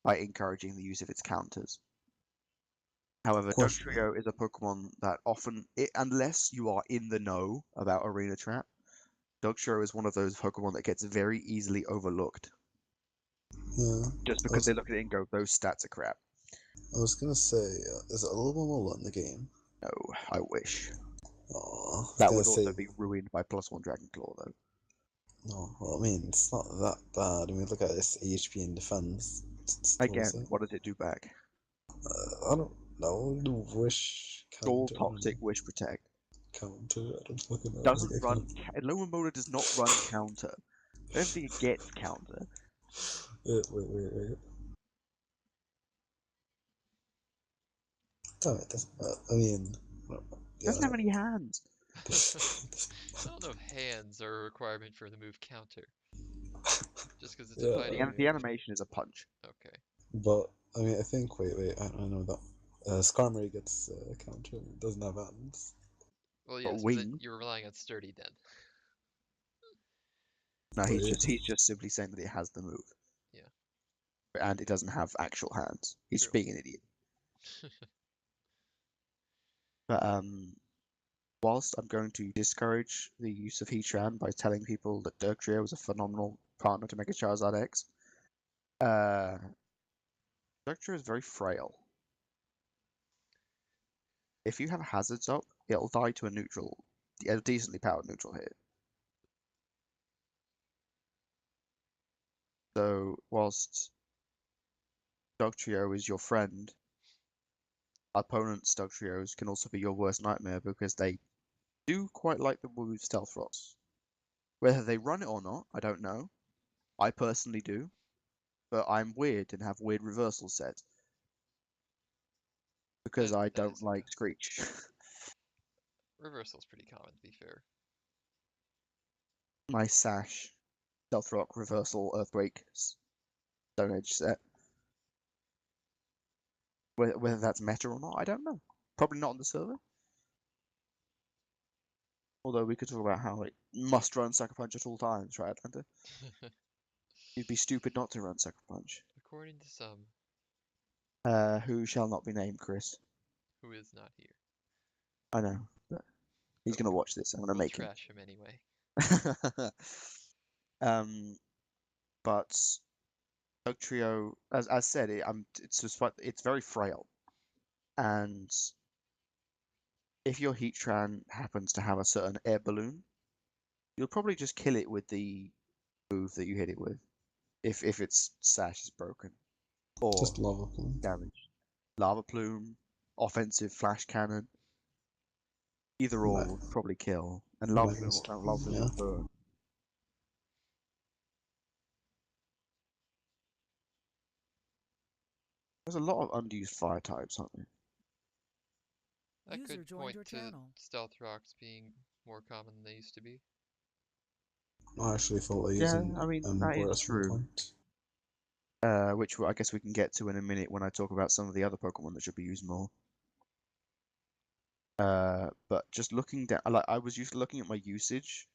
by encouraging the use of its counters. However, Question. Dugtrio is a Pokemon that unless you are in the know about Arena Trap, Dugtrio is one of those Pokemon that gets very easily overlooked. Yeah. Just because they look at it and go, those stats are crap. I was gonna say, is it a little more in the game? No, I wish. Oh, I was That gonna would say, also be ruined by +1 Dragon Claw, though. no. Well, I mean, it's not that bad. I mean, look at its HP and defense. What is Again, it? what does it do back? I don't know. The wish All counter. toxic wish protect. Counter. I don't fucking know. Doesn't run. Loma Moda does not run counter. I don't think it gets counter. Wait. Oh, it doesn't. I mean, It doesn't have any hands. I don't know if hands are a requirement for the move counter. Just because it's Yeah, a fighting move. The animation is a punch. Okay. but I mean, I think. Wait. I know that. Skarmory gets counter. It doesn't have hands. Well, But yes, but wing. you're relying on sturdy then. No, Wait. he's just simply saying that it has the move. Yeah. And it doesn't have actual hands. He's True. being an idiot. But whilst I'm going to discourage the use of Heatran by telling people that Dugtrio is a phenomenal partner to Mega Charizard X, Dugtrio is very frail. If you have hazards up, it'll die to a decently powered neutral hit. So whilst Dugtrio is your friend, opponents' Dugtrios can also be your worst nightmare because they do quite like the move Stealth Rocks. Whether they run it or not, I don't know. I personally do, but I'm weird and have weird reversal sets because I That don't is like Screech. reversal's pretty common, to be fair. My Sash, Stealth Rock, Reversal, Earthquake, Stone Edge set. Whether that's meta or not, I don't know. Probably not on the server. Although we could talk about how it must run Sucker Punch at all times, right, Atlanta? You'd be stupid not to run Sucker Punch. According to some, Who shall not be named, Chris? who is not here. I know, but he's But gonna watch this. I'm gonna we'll make him. trash him anyway. But Dugtrio, as said, it's very frail, and if your Heatran happens to have a certain air balloon, you'll probably just kill it with the move that you hit it with, if its sash is broken or Just lava plume. damaged. Lava Plume, offensive Flash Cannon, either or Right. would probably kill, and Lava Plume, Nice. Lava Plume Yeah. will burn. There's a lot of unused fire types, aren't there? That User could joined point your to channel. stealth rocks being more common than they used to be. I actually thought they Yeah, using I mean, that is Boris one true. point. Which I guess we can get to in a minute when I talk about some of the other Pokemon that should be used more. But just looking down, I was used to looking at my usage,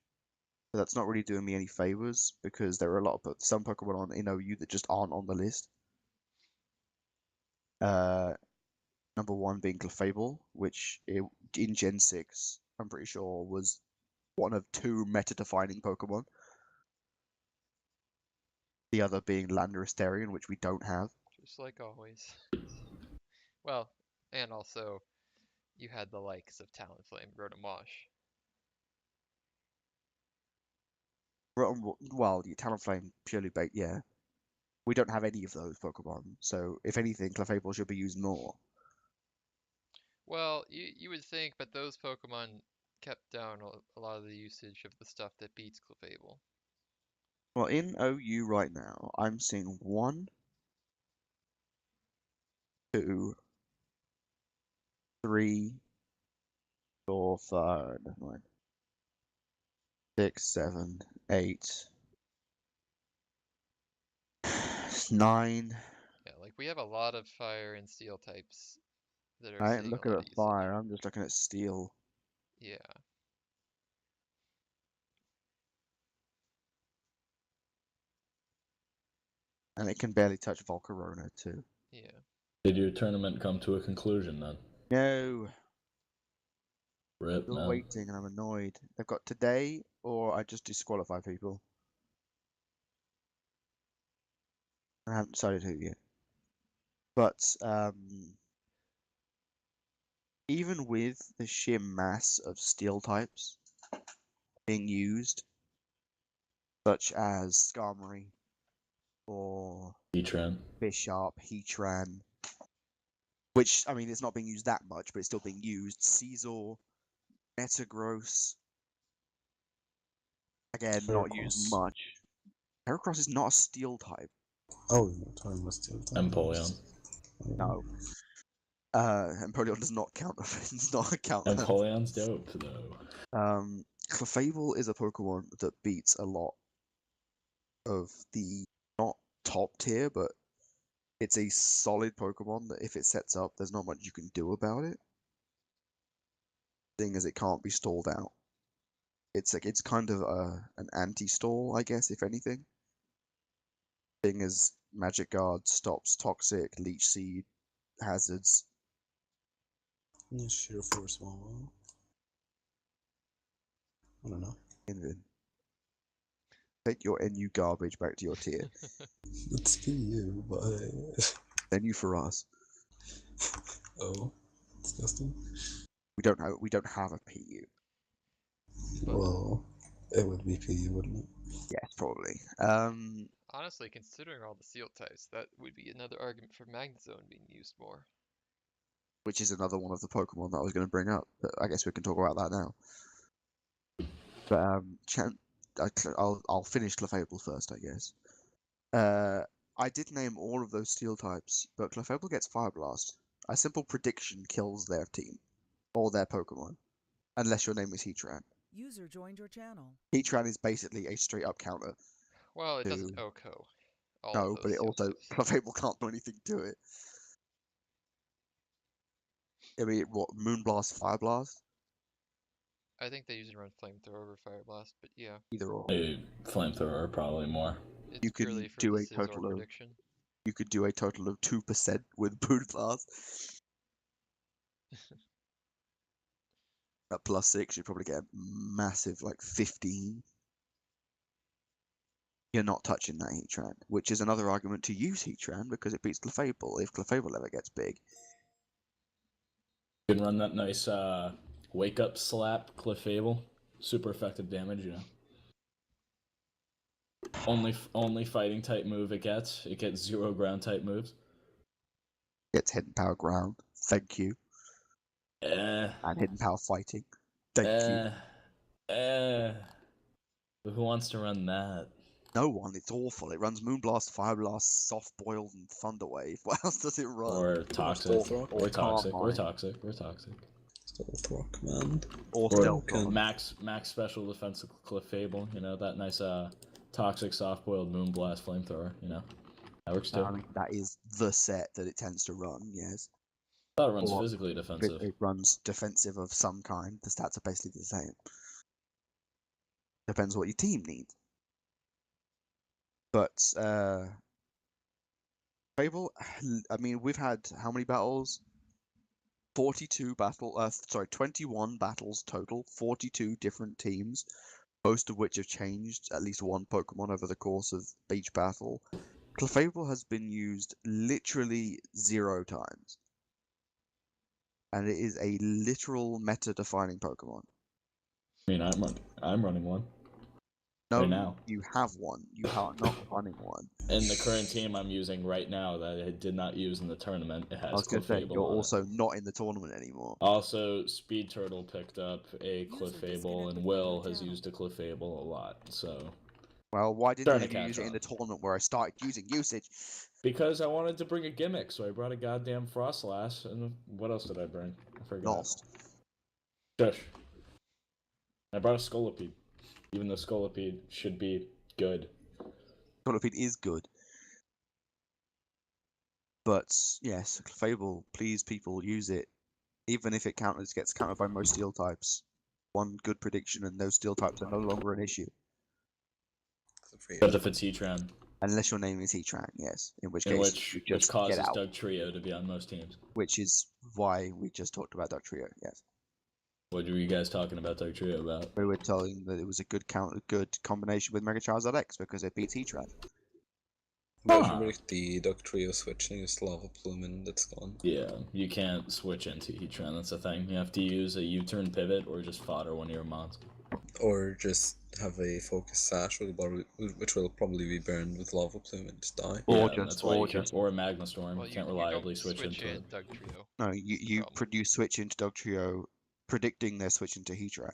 but that's not really doing me any favors because there are a lot of some Pokemon on in OU that just aren't on the list. Number one being Clefable, which in Gen 6, I'm pretty sure was one of two meta-defining Pokemon. The other being Landorus, which we don't have. Just like always. Well, and also, you had the likes of Talonflame, Rotomosh. Well, yeah, Talonflame purely bait, yeah. We don't have any of those Pokemon, so if anything, Clefable should be used more. Well, you would think, but those Pokemon kept down a lot of the usage of the stuff that beats Clefable. Well, in OU right now, I'm seeing 1, 2, 3, 4, 5, 6, 7, 8, 9. Yeah, like we have a lot of fire and steel types that are I ain't seeing a looking lot at of usage. fire, I'm just looking at steel. Yeah. And it can barely touch Volcarona too. Yeah. Did your tournament come to a conclusion then? No, Rip, still man. waiting and I'm annoyed. They've got today or I just disqualify people. I haven't decided who yet. But even with the sheer mass of steel types being used, such as Skarmory or Heatran. Bisharp, Heatran, which, I mean, it's not being used that much, but it's still being used. Caesar, Metagross, again, not used Heracross. much. Heracross is not a steel type. Oh, you're talking about steel types. Empoleon. No. Empoleon does not count. Does not count. Empoleon's dope, though. Clefable is a Pokemon that beats a lot of the not top tier, but it's a solid Pokemon that if it sets up, there's not much you can do about it. Seeing as it can't be stalled out. It's like it's kind of an anti-stall, I guess, if anything. Seeing as Magic Guard stops Toxic, Leech Seed, hazards. Yeah, Sheer Force Small. I don't know. Take your NU garbage back to your tier. It's PU, but NU for us. oh, disgusting. We don't have a PU. But Well, it would be PU, wouldn't it? Yes, probably. honestly, considering all the seal types, that would be another argument for Magnezone being used more. Which is another one of the Pokemon that I was going to bring up, but I guess we can talk about that now. But I'll finish Clefable first, I guess. I did name all of those steel types, but Clefable gets Fire Blast. A simple prediction kills their team or their Pokemon, unless your name is Heatran. User joined your channel. Heatran is basically a straight up counter. Well, it doesn't to- OHKO all No, of but those it seal also types. Clefable can't do anything to it. I mean, what Moonblast, Fire Blast, I think they usually run Flamethrower over Fire Blast, but yeah, either or. A flamethrower, probably more. it's You can purely for do the a Scizor total of prediction. You could do a total of 2% with Moonblast. At +6, you'd probably get a massive, like, 15. You're not touching that Heatran, which is another argument to use Heatran because it beats Clefable if Clefable ever gets big. You can run that nice wake up slap Clefable. Super effective damage, you know. Only fighting type move it gets. It gets 0 ground type moves. Gets Hidden Power Ground. Thank you. Eh. And Hidden Power Fighting. Thank you. But who wants to run that? No one. It's awful. It runs Moonblast, Fire Blast, Soft Boiled, and Thunder Wave. What else does it run? Or toxic. Stealth Or toxic. Or Carmine. toxic. Or toxic. Stealth Rock, man. Or Or Stealth Rock. max special defense Clefable. You know, that nice toxic soft boiled Moonblast flamethrower. You know, that works too. I mean, that is the set that it tends to run, yes. I thought it runs Or physically defensive. It runs defensive of some kind. The stats are basically the same. Depends what your team needs. But Fable, I mean, we've had how many battles? 21 battles total, 42 different teams, most of which have changed at least one Pokemon over the course of each battle. Clefable has been used literally 0 times. And it is a literal meta-defining Pokemon. I mean, I'm running one. No, Right now. you have one. You are not running one. In the current team I'm using right now that it did not use in the tournament, it I has was going to say, Clefable you're on it. also not in the tournament anymore. Also, Speed Turtle picked up a User Clefable, disconnected and from Will your has channel. used a Clefable a lot, so... Well, why didn't Starting you to use catch it in the on. tournament where I started using usage? Because I wanted to bring a gimmick, so I brought a goddamn Frostlass, and what else did I bring? I forgot. Lost. Shush. I brought a Scolipede, even though Scolipede should be good. Scolipede is good. But, yes, Fable, please people, use it. Even if it gets countered by most steel types. One good prediction and those steel types are no longer an issue. Except if it's Heatran, Unless your name is Heatran, yes. In which in case, which you just get causes out. Doug Trio to be on most teams. Which is why we just talked about Duck Trio, yes. What were you guys talking about Doug Trio about? We were telling that it was a good combination with Mega Charizard X because it beats Heatran. Apart Huh. from the Duck Trio switching, is Lava Plume and that's gone. Yeah, you can't switch into Heatran, that's the thing. You have to use a U-turn pivot or just fodder one of your mods. Or just have a Focus Sash, which will probably be burned with Lava Plume and just die. Or Yeah, just- that's why or you can't. just- Or a Magma Storm. Well, You can't you reliably don't switch into in it. Doug Trio. No, you Problem. produce switch into Dog Trio, predicting they're switching to Heatran.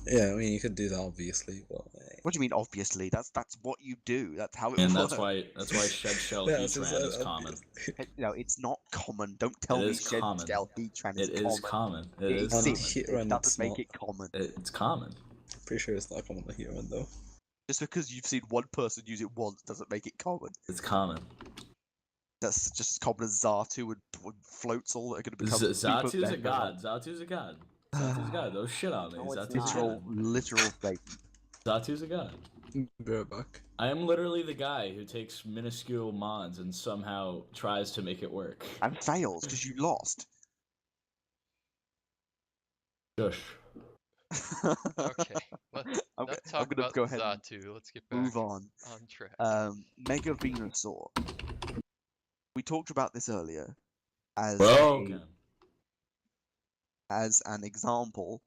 Yeah, I mean, you could do that, obviously, but... What do you mean? Obviously, that's what you do. That's how it And works. that's why Shed Shell Yeah, Heatran is common. No, it's not common. Don't tell It me is Shed common. Shell Heatran is It common. is common. It It is On common. exists. Heatran, It doesn't it's make not. it common. It's common. Pretty sure it's not common on Heatran, though. Just because you've seen one person use it once doesn't make it common. It's common. That's just as common as Xatu and floats all that are going to become. Zatu's a god. Zatu's a god. Zatu's a god. Don't shit on me. No, it's Zatu's a not. god. Literal statement. Zatu's a god. Be right back. I am literally the guy who takes minuscule mods and somehow tries to make it work. And fails because you lost. Shush. Okay, let's I'm talk gonna about go ahead and Xatu. Let's get back move on. track. Mega Venusaur. We talked about this earlier as Broken. as an example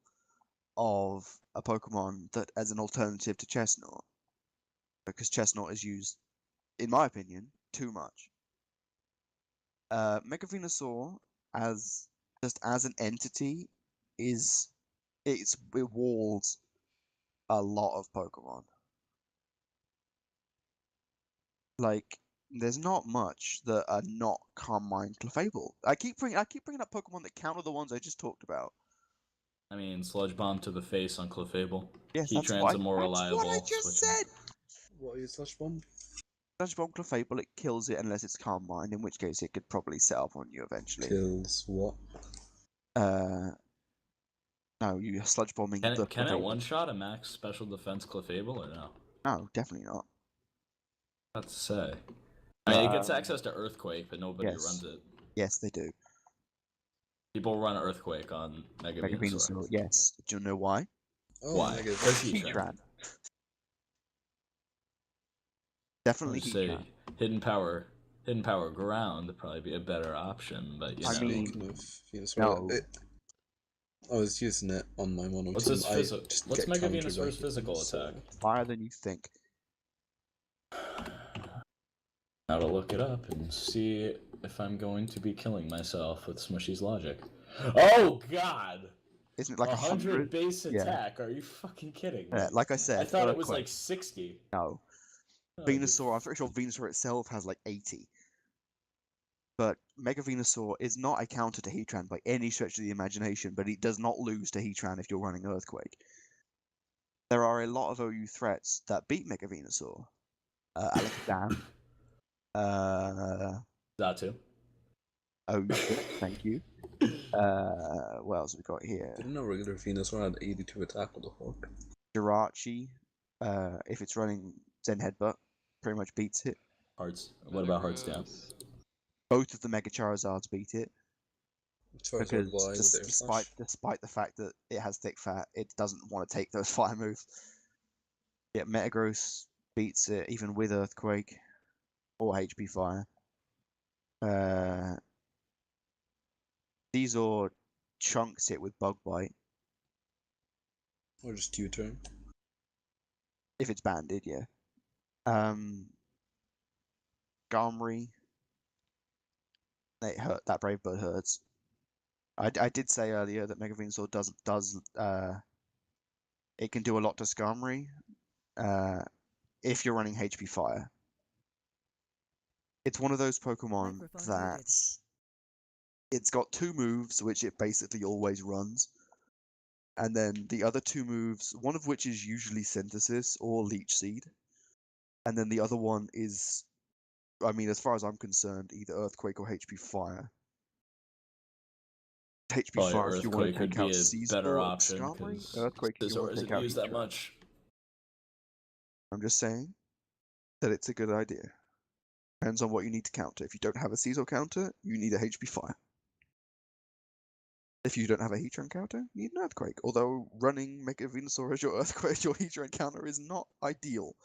of a Pokemon that as an alternative to Chestnut, because Chestnut is used, in my opinion, too much. Mega Venusaur as an entity it walls a lot of Pokemon. Like, there's not much that are not Calm Mind Clefable. I keep bringing up Pokemon that counter the ones I just talked about. I mean, Sludge Bomb to the face on Clefable. Yes, that's Heatran's a more that's reliable what I just switcher. said. What is Slash Bomb? Sludge Bomb Clefable, it kills it unless it's Calm Mind, in which case it could probably set up on you eventually. Kills what? No, you Sludge Bombing Can the it Clefable. one-shot a max special defense Clefable or no? No, definitely not. That's to say. I mean, it gets access to Earthquake, but nobody yes. runs it. Yes, they do. People run Earthquake on Mega Mega Venusaur. Venusaur, yes. Do you know why? Oh, Why? Mega Because Venusaur. Heatran. Definitely I'd say Heatran. hidden power ground would probably be a better option, but you I know. mean, Speaking of Venusaur, no. I was using it on my mono What's team. its I physical? just What's get Mega countered by Venusaur's physical Venusaur. attack? Higher than you think. Now to look it up and see if I'm going to be killing myself with Smushy's logic. Oh God! Isn't it like 100 base Yeah. attack? Are you fucking kidding me? Like I said, I thought it was Earthquake. like 60. No. Oh, Venusaur, I'm pretty sure Venusaur itself has like 80. But Mega Venusaur is not a counter to Heatran by any stretch of the imagination, but it does not lose to Heatran if you're running Earthquake. There are a lot of OU threats that beat Mega Venusaur. Alakazam. Zatu. Oh, thank you. What else have we got here? Didn't know regular Venusaur had 82 attack. What the fuck? Jirachi, if it's running Zen Headbutt, pretty much beats it. Hearts. What about Hearts down? Metagross. Both of the Mega Charizards beat it. Charizard Because Y with Air Slash. despite the fact that it has thick fat, it doesn't want to take those fire moves. Yeah, Metagross beats it even with Earthquake or HP Fire. Caesar chunks it with Bug Bite Or just U-turn. if it's banded, yeah. Skarmory, that Brave Bird hurts. I did say earlier that Mega Venusaur does it can do a lot to Skarmory if you're running HP Fire. It's one of those Pokemon Microphone that muted. it's got two moves which it basically always runs. And then the other two moves, one of which is usually Synthesis or Leech Seed. And then the other one is, I mean, as far as I'm concerned, either Earthquake or HP Fire. HP Probably Fire if you want Earthquake to would take be out a Caesar better or option Skarmory. because Earthquake if you want to isn't take out used that Heatran. much. I'm just saying that it's a good idea. Depends on what you need to counter. If you don't have a Caesar counter, you need a HP Fire. If you don't have a Heatran counter, you need an Earthquake. Although running Mega Venusaur as your Earthquake, your Heatran counter is not ideal.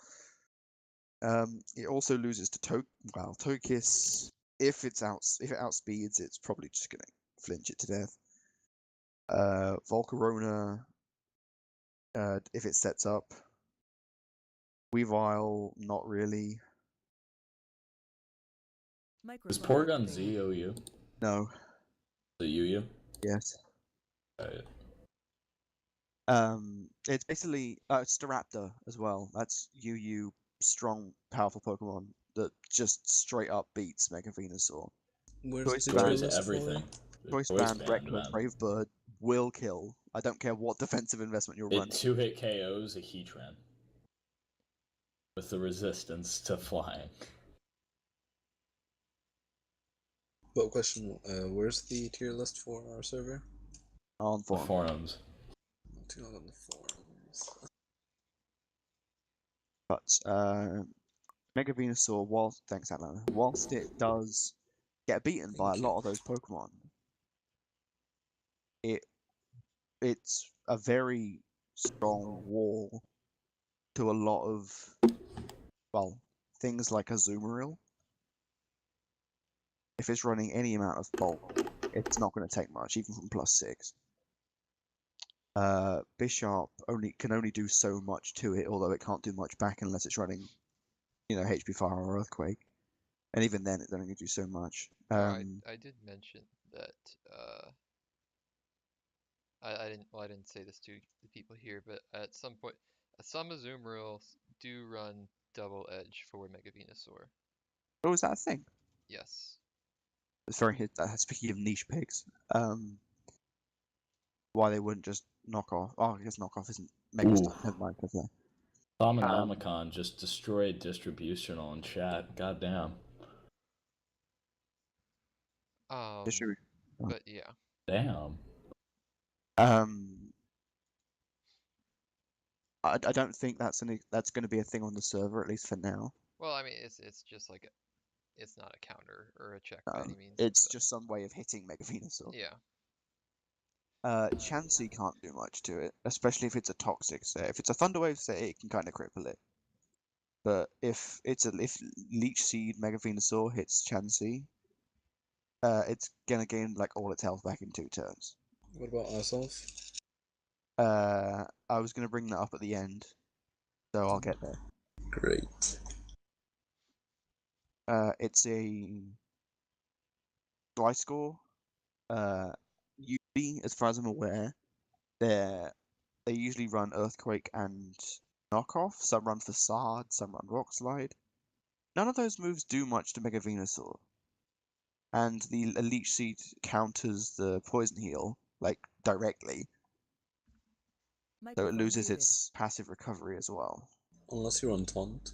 It also loses to Tokiss. If it outspeeds, it's probably just gonna flinch it to death. Volcarona, if it sets up. Weavile, not really. Is Microphone Porygon activated. Z OU? No. The UU? Yes. Right. It's basically Staraptor as well. That's UU strong, powerful Pokemon that just straight up beats Mega Venusaur. Where's Choice the Band. tier Destroys list for everything. it? Choice Voice Band, Reckless, man. Brave Bird will kill. I don't care what defensive investment you're It running. 2-hit KOs a Heatran. With the resistance to flying. But question, where's the tier list for our server? On The forum. forums. Not on the forums. But Mega Venusaur, thanks Atlanta, whilst it does get beaten by a Thank lot you. of those Pokemon, it's a very strong wall to a lot of, well, things like Azumarill. If it's running any amount of bulk, it's not going to take much, even from +6. Bisharp can only do so much to it, although it can't do much back unless it's running, HP Fire or Earthquake. And even then, it's only going to do so much. I did mention that I didn't say this to the people here, but at some point, some Azumarils do run double edge for Mega Venusaur. Oh, is that a thing? Yes. It's very. Speaking of niche picks, why they wouldn't just knock off? Oh, I guess knock off isn't Mega Star. Never mind. Okay. Thaumonomicon just destroyed distributional in chat. Goddamn. Sure. But yeah. Damn. I don't think that's going to be a thing on the server, at least for now. Well, I mean, it's just like it's not a counter or a check by any means. It's so. just some way of hitting Mega Venusaur. Yeah. Chansey can't do much to it, especially if it's a toxic set. If it's a Thunder Wave set, it can kind of cripple it. But if Leech Seed Mega Venusaur hits Chansey, it's gonna gain like all its health back in 2 turns. What about ourselves? I was gonna bring that up at the end, so I'll get there. Great. It's a Dry Score. Usually, as far as I'm aware, they usually run Earthquake and Knockoff. Some run Facade, some run Rock Slide. None of those moves do much to Mega Venusaur. And the Leech Seed counters the Poison Heal, like, directly. So it Microphone loses muted. its passive recovery as well. Unless you're on Taunt.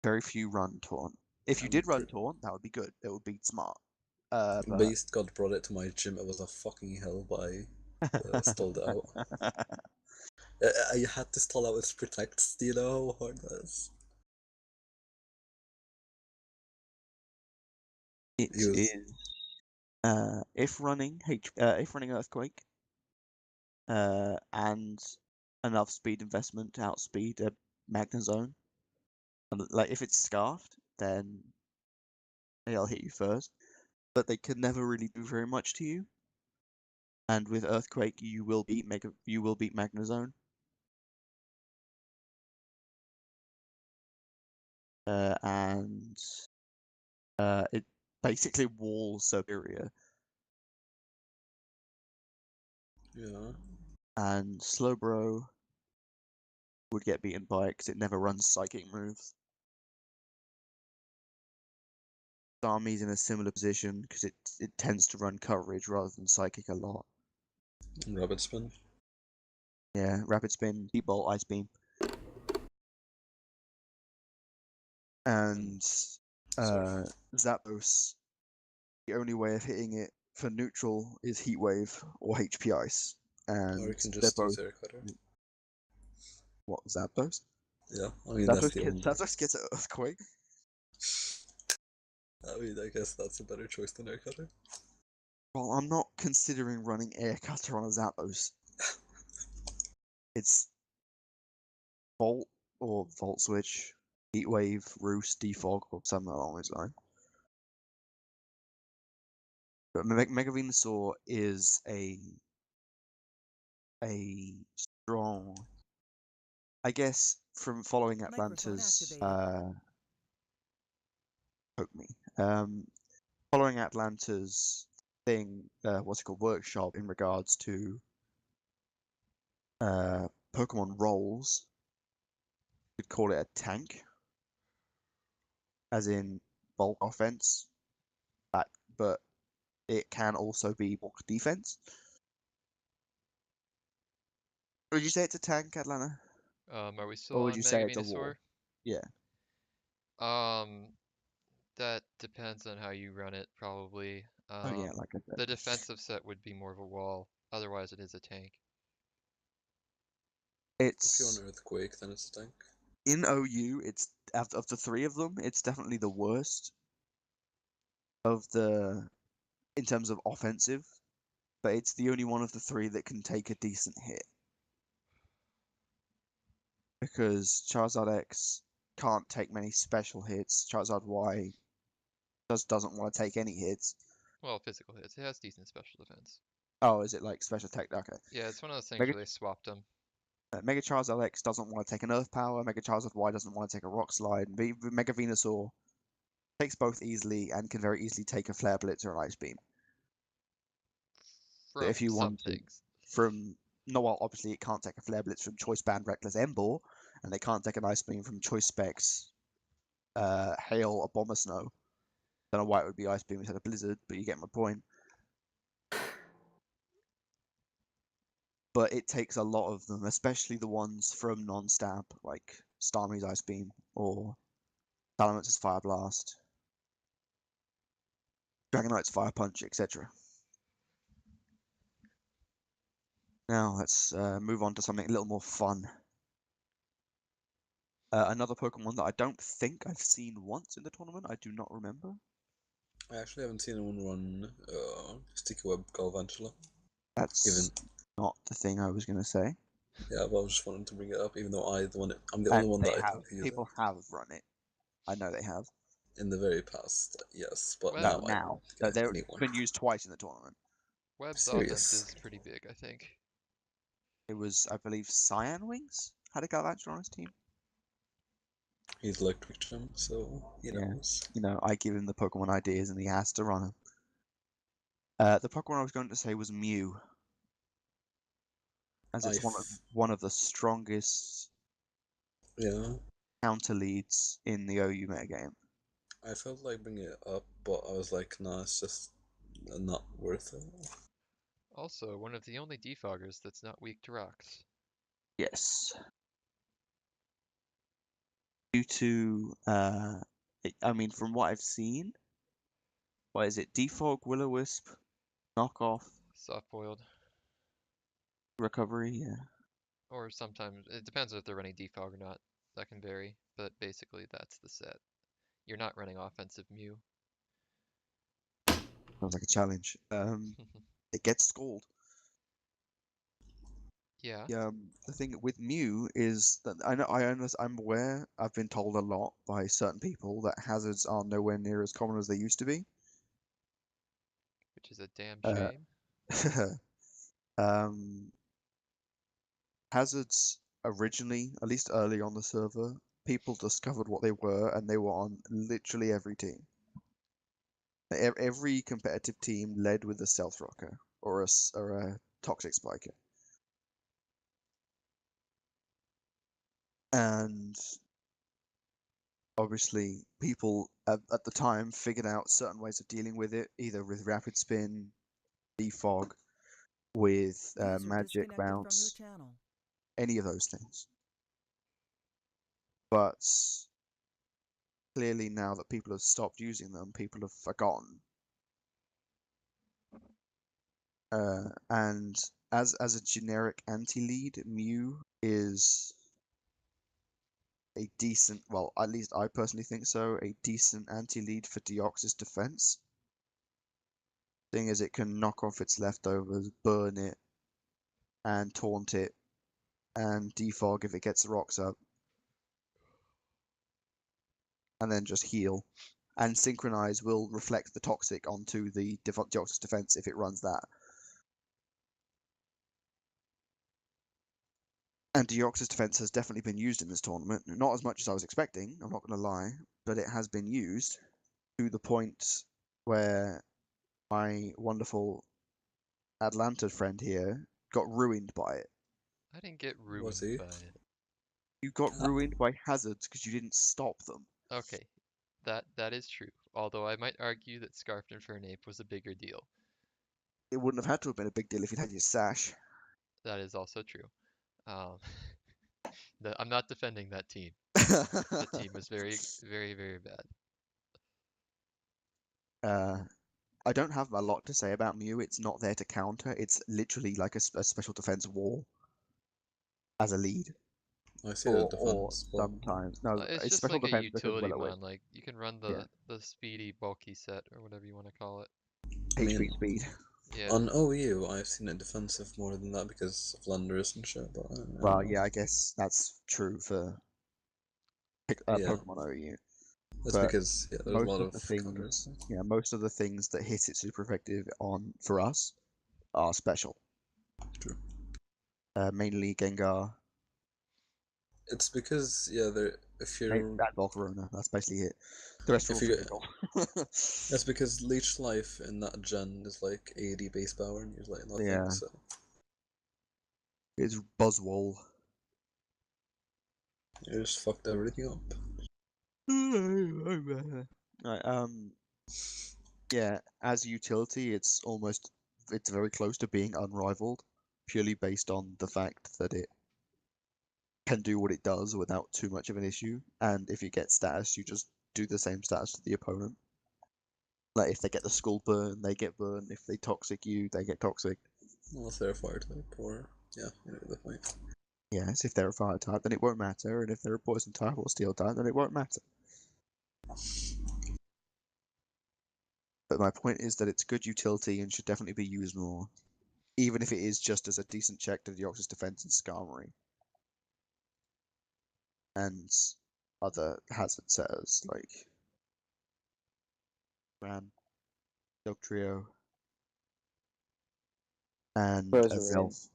Very few run Taunt. If you I'm did run Taunt, that would be good. It would be smart. But... Based God brought it to my gym, it was a fucking hell, but I stalled it out. I had to stall out its Protects, do you know how hard that is? It is if running Earthquake, and enough speed investment to outspeed a Magnezone. Like if it's Scarfed, then they'll hit you first, but they can never really do very much to you. And with Earthquake, you will beat Magnezone. And it basically walls Superior. Yeah. And Slowbro would get beaten by it because it never runs Psychic moves. Starmie's in a similar position because it tends to run coverage rather than Psychic a lot. Rapid Spin. Yeah, Rapid Spin, Deep Bolt, Ice Beam. And Zapdos, the only way of hitting it for neutral is Heat Wave or HP Ice. And Or you can they're just both... use Air Cutter. What, Zapdos? Yeah, I mean that's the only... Zapdos gets an Earthquake? I mean, I guess that's a better choice than Air Cutter. Well, I'm not considering running Air Cutter on a Zapdos. It's Volt or Volt Switch. Heatwave, Roost, Defog, or something along those lines. But Mega Venusaur is a strong, I guess, from following Atlanta's activated. poke me. Following Atlanta's thing, what's it called, workshop in regards to Pokemon roles, you could call it a tank, as in bulk offense, but it can also be bulk defense. Would you say it's a tank, Atlanta? Are we Or still would on you say Mega it's a wall? Venusaur? Yeah. That depends on how you run it, probably. Oh yeah, like I said. The defensive set would be more of a wall. Otherwise, it is a tank. If you're It's an earthquake, then it's a tank. in OU. It's of the three of them, it's definitely the worst of the in terms of offensive, but it's the only one of the three that can take a decent hit. Because Charizard X can't take many special hits. Charizard Y doesn't want to take any hits. Well, physical hits. It has decent special defense. Oh, is it like special tech? Okay. Yeah, it's one of those things Mega, where they swapped them. Mega Charizard X doesn't want to take an Earth Power. Mega Charizard Y doesn't want to take a Rock Slide. Mega Venusaur takes both easily and can very easily take a Flare Blitz or an Ice Beam. But if From you some want to, things. no, well, obviously it can't take a Flare Blitz from Choice Band Reckless Emboar, and they can't take an Ice Beam from Choice Specs Hail or Bomber Snow. Don't know why it would be Ice Beam instead of Blizzard, but you get my point. But it takes a lot of them, especially the ones from non-stab, like Starmie's Ice Beam or Salamance's Fire Blast, Dragonite's Fire Punch, etc. Now let's move on to something a little more fun. Another Pokemon that I don't think I've seen once in the tournament. I do not remember. I actually haven't seen anyone run Sticky Web Galvantula. That's not the thing I was going to say. Yeah, but I just wanted to bring it up, even though I'm the only one that I think who People have run it. I know they have. in the very past, yes, but Well, No, now I now. don't think It's anyone. been used twice in the tournament. Webb's offense Serious. is pretty big, I think. It was, I believe, Cyan Wings had a Galvantula on his team. He's electric gym, so he Yeah. knows. You know, I give him the Pokemon ideas and he has to run them. The Pokemon I was going to say was Mew, as it's one of the strongest counter leads in the OU metagame. I felt like bringing it up, but I was like, nah, it's just not worth it. Also, one of the only defoggers that's not weak to rocks. Yes. Due to, I mean, from what I've seen, what is it? Defog, Will-O-Wisp, Knockoff, Soft-boiled. Recovery, yeah. Or sometimes, it depends if they're running defog or not. That can vary, but basically that's the set. You're not running offensive Mew. Sounds like a challenge. It gets schooled. Yeah. The thing with Mew is that I'm aware, I've been told a lot by certain people that hazards are nowhere near as common as they used to be. Which is a damn Uh, shame. Hazards originally, at least early on the server, people discovered what they were and they were on literally every team. Every competitive team led with a Stealth Rocker or a Toxic Spiker. And obviously, people at the time figured out certain ways of dealing with it, either with Rapid Spin, Defog, with Magic Bounce, any of those things. But clearly, now that people have stopped using them, people have forgotten. And as a generic anti-lead, Mew is a decent, well, at least I personally think so, a decent anti-lead for Deoxys defense. Thing is, it can knock off its leftovers, burn it, and taunt it, and defog if it gets the rocks up. and then just heal. And Synchronize will reflect the Toxic onto the Deoxys defense if it runs that. And Deoxys defense has definitely been used in this tournament. Not as much as I was expecting, I'm not going to lie, but it has been used to the point where my wonderful Atlanta friend here got ruined by it. I didn't get Was ruined he? by it. You got ruined by hazards because you didn't stop them. Okay, that is true. Although I might argue that Scarfed Infernape was a bigger deal. It wouldn't have had to have been a big deal if you'd had your sash. That is also true. Um, I'm not defending that team. The team was very, very, very bad. I don't have a lot to say about Mew. It's not there to counter. It's literally like a special defense wall as a lead. I see Or, the or defense. But sometimes. No, It's it's just special like a defense because utility Will-O-Wisp. mon. Like you can run Yeah. the speedy bulky set or whatever you want to call it. I HP mean, speed. Yeah. on OU, I've seen it defensive more than that because of Lenders and shit. But I don't Well, know. yeah, I guess that's true for Yeah. Pokemon OU. That's But because there's a lot of things, counters. most of the things that hit it super effective on for us are special. True. Mainly Gengar, It's because if you're and Volcarona. That's basically it. The rest are all if you physical. that's because Leech Life in that gen is like 80 base power and you're like nothing. Yeah. So It's Buzzwole. you just fucked everything up. Right, yeah, as utility, it's very close to being unrivaled, purely based on the fact that it can do what it does without too much of an issue. And if you get status, you just do the same status to the opponent. Like if they get the Skull Burn, they get burned. If they toxic you, they get toxic. Unless they're a fire type or you know the point. Yes, if they're a fire type, then it won't matter, and if they're a poison type or steel type, then it won't matter. But my point is that it's good utility and should definitely be used more, even if it is just as a decent check to Deoxys defense and Skarmory. And other hazard setters like Ran, Dugtrio, and Roserade. Azelf.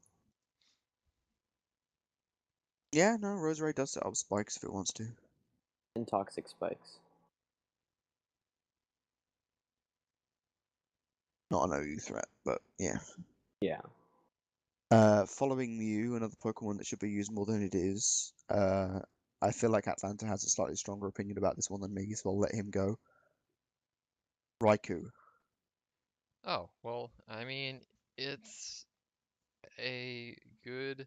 Yeah, no, Roserade does set up spikes if it wants to. And toxic spikes. Not an OU threat, but yeah. Yeah. Following Mew, another Pokemon that should be used more than it is. I feel like Atlanta has a slightly stronger opinion about this one than me, so I'll let him go. Raikou. Oh, well, I mean, it's a good.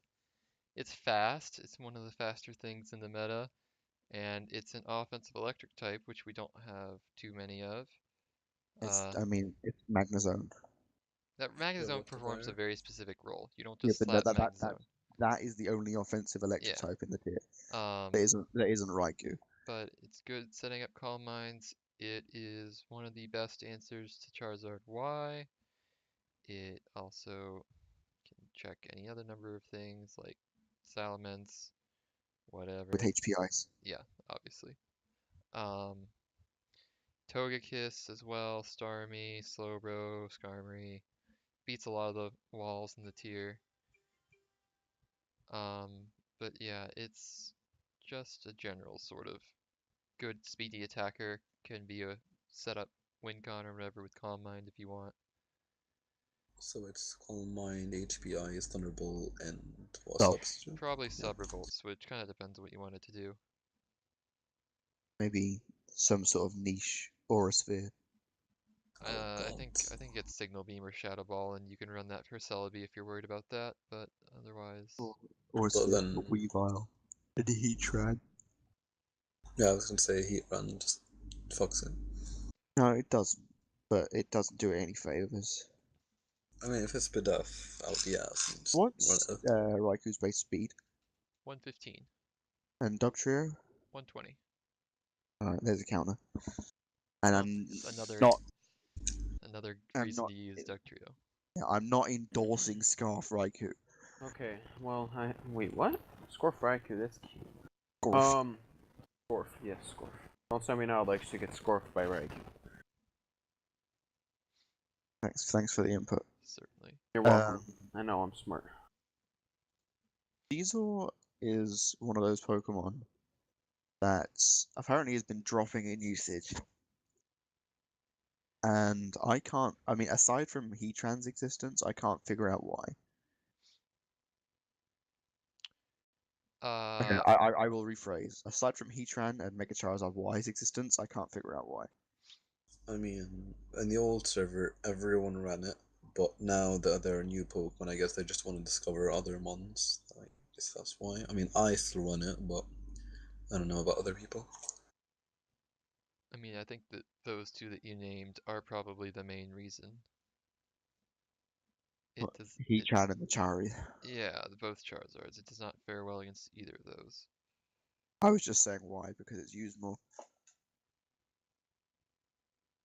It's fast. It's one of the faster things in the meta, and it's an offensive electric type, which we don't have too many of. It's Magnezone. That Magnezone with the performs a fire. very specific role. You don't Yeah, just but slap Magnezone. that is the only offensive electric Yeah. type in the tier. Um, That isn't Raikou. but it's good setting up Calm Minds. It is one of the best answers to Charizard Y. It also can check any other number of things like Salamence, whatever. With HP Ice. Yeah, obviously. Togekiss as well, Starmie, Slowbro, Skarmory. Beats a lot of the walls in the tier. But yeah, it's just a general sort of good speedy attacker. Can be a setup win con or whatever with Calm Mind if you want. So it's Calm Mind, HPI is Thunderbolt, and what Well, substitute? Probably Sub Revolt Switch, kind of depends on what you want it to do. Maybe some sort of niche Aura Sphere. I think it's Signal Beam or Shadow Ball, and you can run that for Celebi if you're worried about that. But otherwise, Aura But Sphere then- for Weavile. And Heatran. Yeah, I was gonna say Heat Run just fucks it. No, it doesn't. But it doesn't do it any favors. I mean, if it's Bidef, out the ass. And just What's run it. Raikou's base speed? 115, And Dugtrio? 120. Alright, there's a counter. And I'm Another not I'm reason not- to use Dugtrio. yeah, I'm not endorsing Scarf Raikou. Okay, well, wait, what? Scorf Raikou, that's cute. Scorf. Scorf, yes, Scorf. Don't send me now, I'd like to get scorched by Reg. Thanks for the input. Certainly. You're welcome. I know I'm smart. Diesel is one of those Pokemon that apparently has been dropping in usage. And I mean, aside from Heatran's existence, I can't figure out why. Okay, I will rephrase. Aside from Heatran and Mega Charizard Y's existence, I can't figure out why. I mean, in the old server, everyone ran it, but now that there are new Pokemon, I guess they just want to discover other ones. I guess that's why. I mean, I still run it, but I don't know about other people. I mean, I think that those two that you named are probably the main reason. It does. Heatran and the Charizard. Yeah, both Charizards. It does not fare well against either of those. I was just saying why, because it's used more.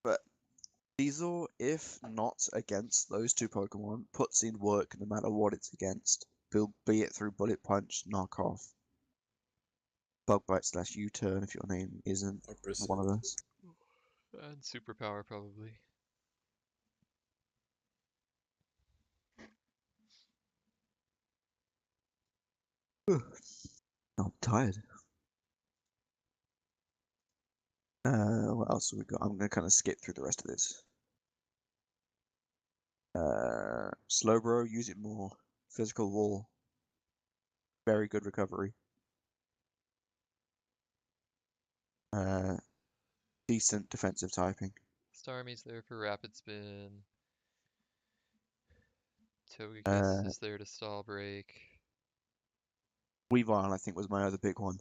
But Diesel, if not against those two Pokemon, puts in work no matter what it's against. Be it through Bullet Punch, Knockoff, Bug Bite / U-Turn if your name isn't Or Bristle. one of those. And Superpower, probably. I'm tired. What else have we got? I'm gonna kind of skip through the rest of this. Slowbro, use it more. Physical Wall. Very good recovery. Decent defensive typing. Starmie's there for Rapid Spin. Togekiss is there to stall break. Weavile, I think, was my other big one.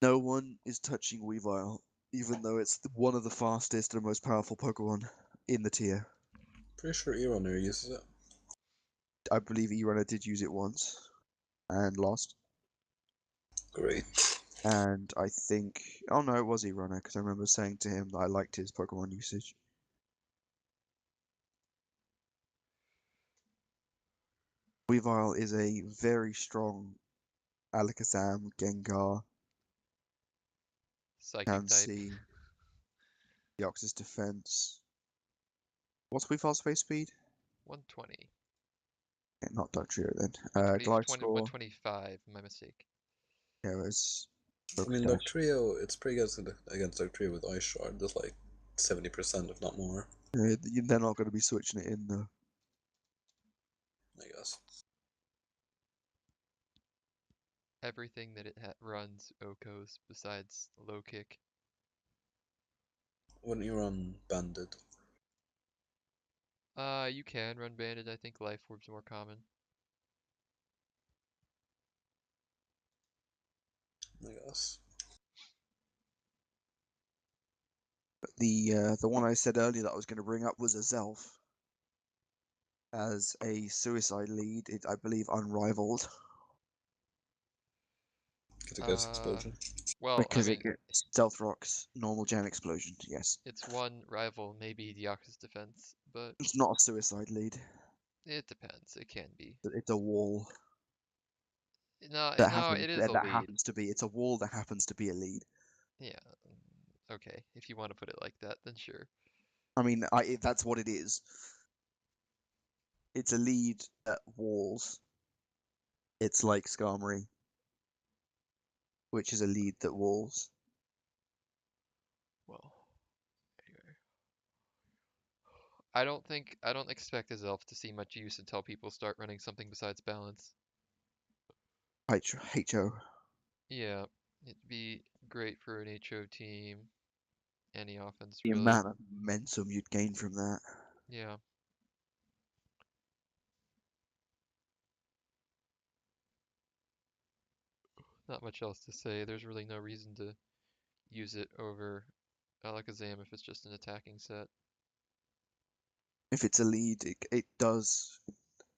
No one is touching Weavile, even though it's one of the fastest and most powerful Pokemon in the tier. Pretty sure E-Runner uses it. I believe E-Runner did use it once and lost. Great. And I think, oh no, it was E-Runner because I remember saying to him that I liked his Pokemon usage. Weavile is a very strong Alakazam, Gengar, Psychic type. Chansey, Deoxys Defense. What's Weavile's space speed? 120. Yeah, not Dugtrio then. 120, Gliscor. 125, my mistake. Yeah, it was. I mean, Dugtrio, it's pretty good against Dugtrio with Ice Shard. There's like 70%, if not more. They're not going to be switching it in though. I guess. Everything that it runs Okos besides low kick. Wouldn't you run Banded? You can run Banded. I think Life Orb's more common. I guess. The one I said earlier that I was going to bring up was Azelf. As a suicide lead, I believe unrivaled. Get a Ghost Explosion. Well, Because I mean, it gets Stealth Rock's normal Gen Explosion, yes. it's one rival, maybe Deoxys Defense, but It's not a suicide lead. it depends. It can be. It's a wall. No, That it is a that lead. happens to be. It's a wall that happens to be a lead. Yeah. Okay, if you want to put it like that, then sure. I mean, that's what it is. It's a lead at walls. It's like Skarmory, which is a lead that walls. Well, anyway. I don't expect his elf to see much use until people start running something besides balance. HO. Yeah, it'd be great for an HO team. Any offense, The really. amount of momentum you'd gain from that. Yeah. Not much else to say. There's really no reason to use it over Alakazam if it's just an attacking set. If it's a lead, it does.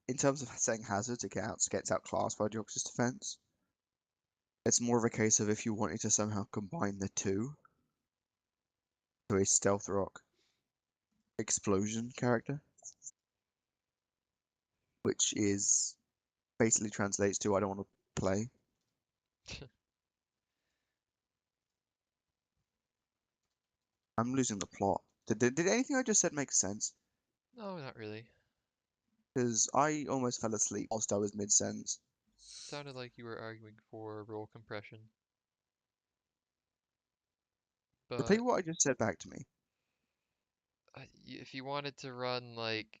In terms of setting hazards, it gets outclassed by Deoxys Defense. It's more of a case of if you wanted to somehow combine the two to a Stealth Rock Explosion character, which is basically translates to I don't want to play. I'm losing the plot. Did anything I just said make sense? No, not really. Because I almost fell asleep whilst I was mid-sentence. Sounded like you were arguing for role compression. But tell But you what I just said back to me. if you wanted to run like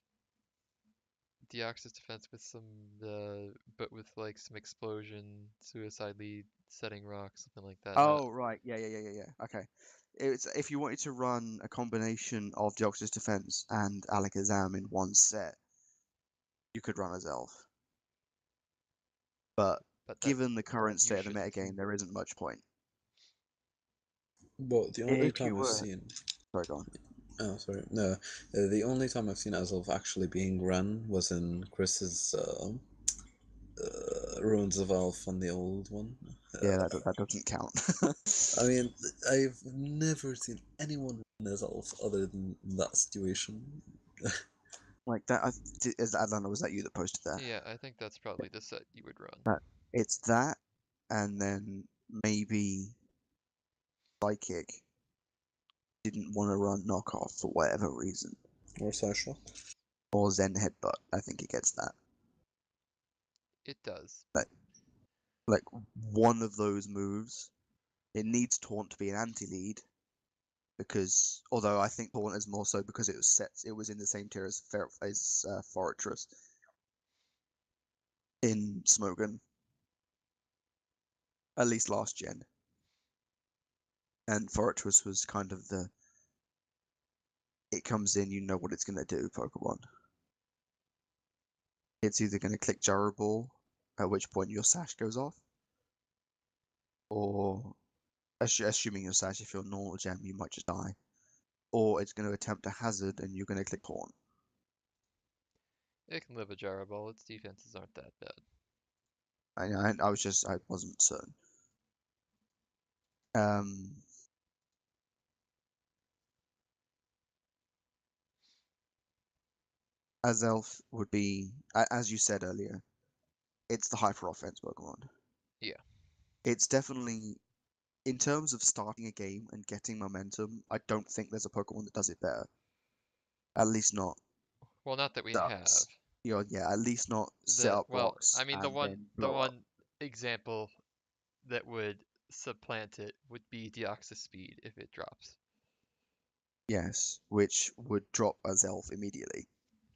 Deoxys defense with some, but with like some explosion, suicide lead, setting rock, something like that. Oh, right. Yeah. Okay. It's if you wanted to run a combination of Deoxys Defense and Alakazam in one set, you could run as Elf. But But that given the current you state of the shouldn't. metagame, there isn't much point. But the only If you time I've were... seen. Sorry, go on. Oh, sorry. No, the only time I've seen Azelf actually being run was in Chris's Ruins of Elf on the old one. Yeah, that doesn't count. I mean, I've never seen anyone run as Elf other than that situation. Like that, is Atlanta, was that you that posted that? Yeah, I think that's probably the set you would run. That it's that, and then maybe Psychic didn't want to run knockoff for whatever reason, Or Sasha. or Zen Headbutt. I think it gets that. It does. Like one of those moves, it needs Taunt to be an anti-lead, because although I think Taunt is more so because it was in the same tier as Fortress in Smogon, at least last gen. And Fortress was kind of the it comes in, you know what it's gonna do Pokemon. It's either gonna click Gyro Ball, at which point your sash goes off, or assuming your sash, if you're normal gem, you might just die, or it's going to attempt a hazard and you're going to click Taunt. It can live a Gyro Ball. Its defenses aren't that bad. I wasn't certain. Azelf would be, as you said earlier, it's the hyper offense Pokemon. Yeah. It's definitely, in terms of starting a game and getting momentum, I don't think there's a Pokemon that does it better. At least not. Well, not that we Ducks. have. Yeah, at least not set up rocks I mean, and then the blow up. one example that would supplant it would be Deoxys Speed if it drops. Yes, which would drop Azelf immediately.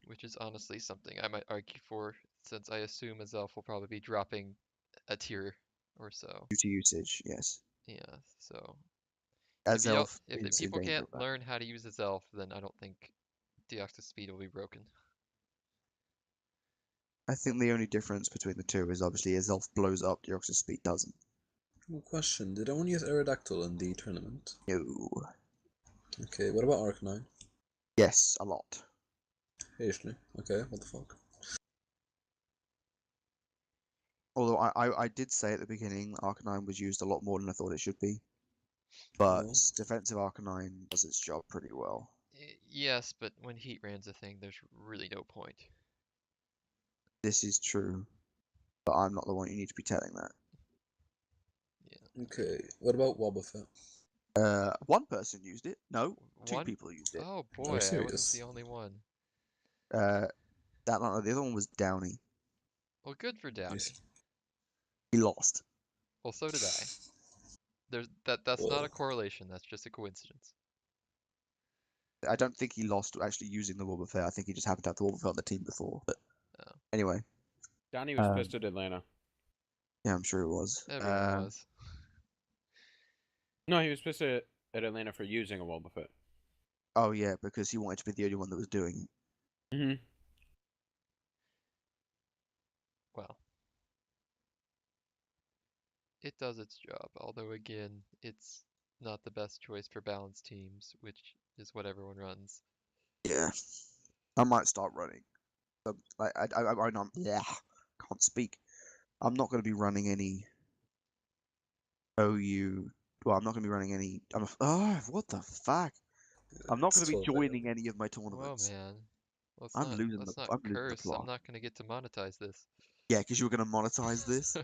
Which is honestly something I might argue for, since I assume Azelf will probably be dropping a tier or so. Due to usage, yes. Yeah, so Azelf if is in people danger can't of that. learn how to use Azelf, then I don't think Deoxys Speed will be broken. I think the only difference between the two is obviously Azelf blows up, Deoxys Speed doesn't. Well, question, did anyone use Aerodactyl in the tournament? No. Okay, what about Arcanine? Yes, a lot. Actually, okay, what the fuck? Although I did say at the beginning Arcanine was used a lot more than I thought it should be. But Well, defensive Arcanine does its job pretty well. Yes, but when Heat Ran's a thing, there's really no point. This is true. But I'm not the one you need to be telling that. Yeah. okay, what about Wobbuffet? One person used it. No, two One? people used it. Oh Are boy, you I wasn't serious? the only one. The other one was Downey. Well, good for Downey. Yes. He lost. Well, so did I. That's not a Well, correlation, that's just a coincidence. I don't think he lost actually using the Wobbuffet. I think he just happened to have the Wobbuffet on the team before. But Oh. anyway. Donnie was pissed at Atlanta. Yeah, I'm sure it was. Everyone was. No, he was pissed at Atlanta for using a Wobbuffet. Oh yeah, because he wanted to be the only one that was doing it. Mm-hmm. Well. It does its job, although again, it's not the best choice for balanced teams, which is what everyone runs. Yeah, I might start running. I'm can't speak. I'm not going to be running any OU. Well, I'm not going to be running any. What the fuck? I'm not going to be 12 a.m. joining any of my Whoa, tournaments. man. I'm losing Let's the not I'm losing the curse. I'm plot. not gonna get to monetize this. Yeah, because you were going to monetize this.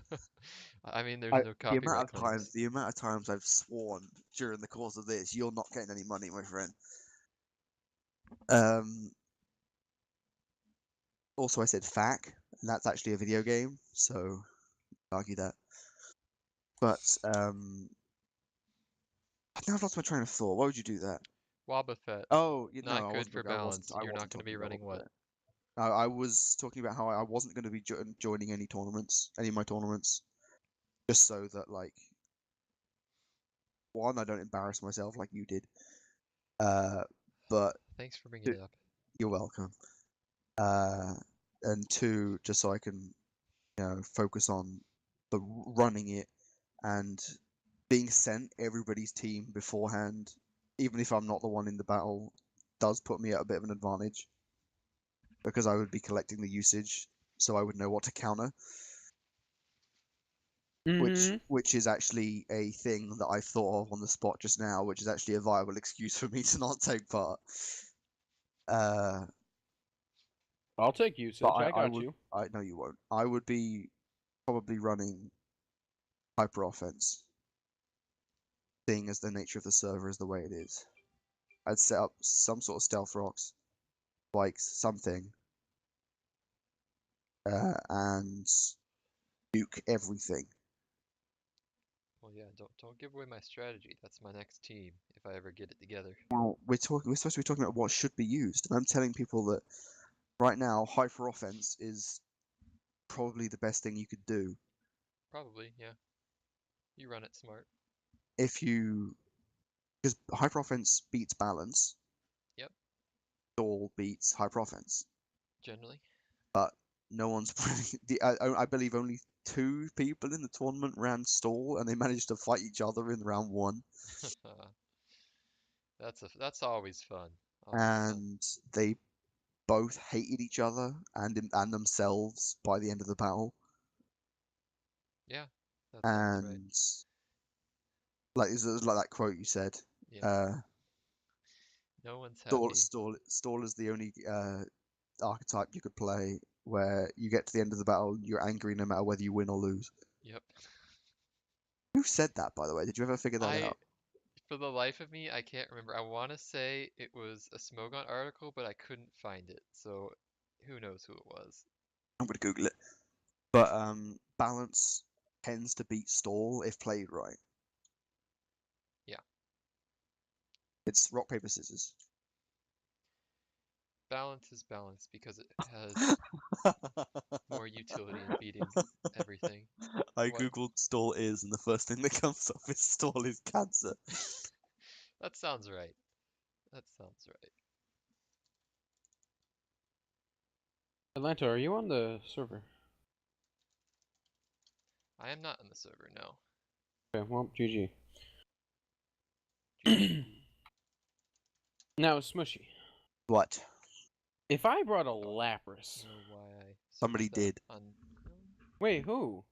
I mean, there's no copyright claims. The amount of times I've sworn during the course of this, you're not getting any money, my friend. Also, I said FAC, and that's actually a video game, so argue that. But now I've lost my train of thought. Why would you do that? Wobbuffet, Oh, no, not I good wasn't. for I wasn't. balance. I You're not wasn't going to be talking about running what? that. I was talking about how I wasn't going to be joining any tournaments, any of my tournaments, just so that like, one, I don't embarrass myself like you did. But Thanks for bringing it up. you're welcome. And two, just so I can, focus on the running it and being sent everybody's team beforehand, even if I'm not the one in the battle, does put me at a bit of an advantage because I would be collecting the usage, so I would know what to counter. Which is actually a thing that I thought of on the spot just now, which is actually a viable excuse for me to not take part. I'll take usage. But I I got would. you. I know you won't. I would be probably running hyper offense, seeing as the nature of the server is the way it is. I'd set up some sort of stealth rocks, like something, and nuke everything. Well, yeah, don't give away my strategy. That's my next team if I ever get it together. Well, we're supposed to be talking about what should be used, and I'm telling people that right now hyper offense is probably the best thing you could do Probably, yeah. You run it smart. if you, because hyper offense beats balance. Yep. Stall beats hyper offense. Generally. But no one's playing. I believe only 2 people in the tournament ran stall, and they managed to fight each other in round 1. That's always fun. And they both hated each other and themselves by the end of the battle. Yeah, that sounds right. And like it was like that quote you said. Yeah. No one's happy. Stall is the only archetype you could play where you get to the end of the battle, you're angry no matter whether you win or lose. Yep. Who said that, by the way? Did you ever figure that out? For the life of me, I can't remember. I want to say it was a Smogon article, but I couldn't find it. So who knows who it was. I'm gonna Google it. But balance tends to beat stall if played right. Yeah. It's rock, paper, scissors. Balance is balance because it has more utility in beating everything. I What? googled stall is, and the first thing that comes up is stall is cancer. That sounds right. That sounds right. Atlanta, are you on the server? I am not on the server, no. Okay, well, GG. GG. Now, Smushy. What? If I brought a Lapras. I don't know why I Somebody searched that did. on Wait, who?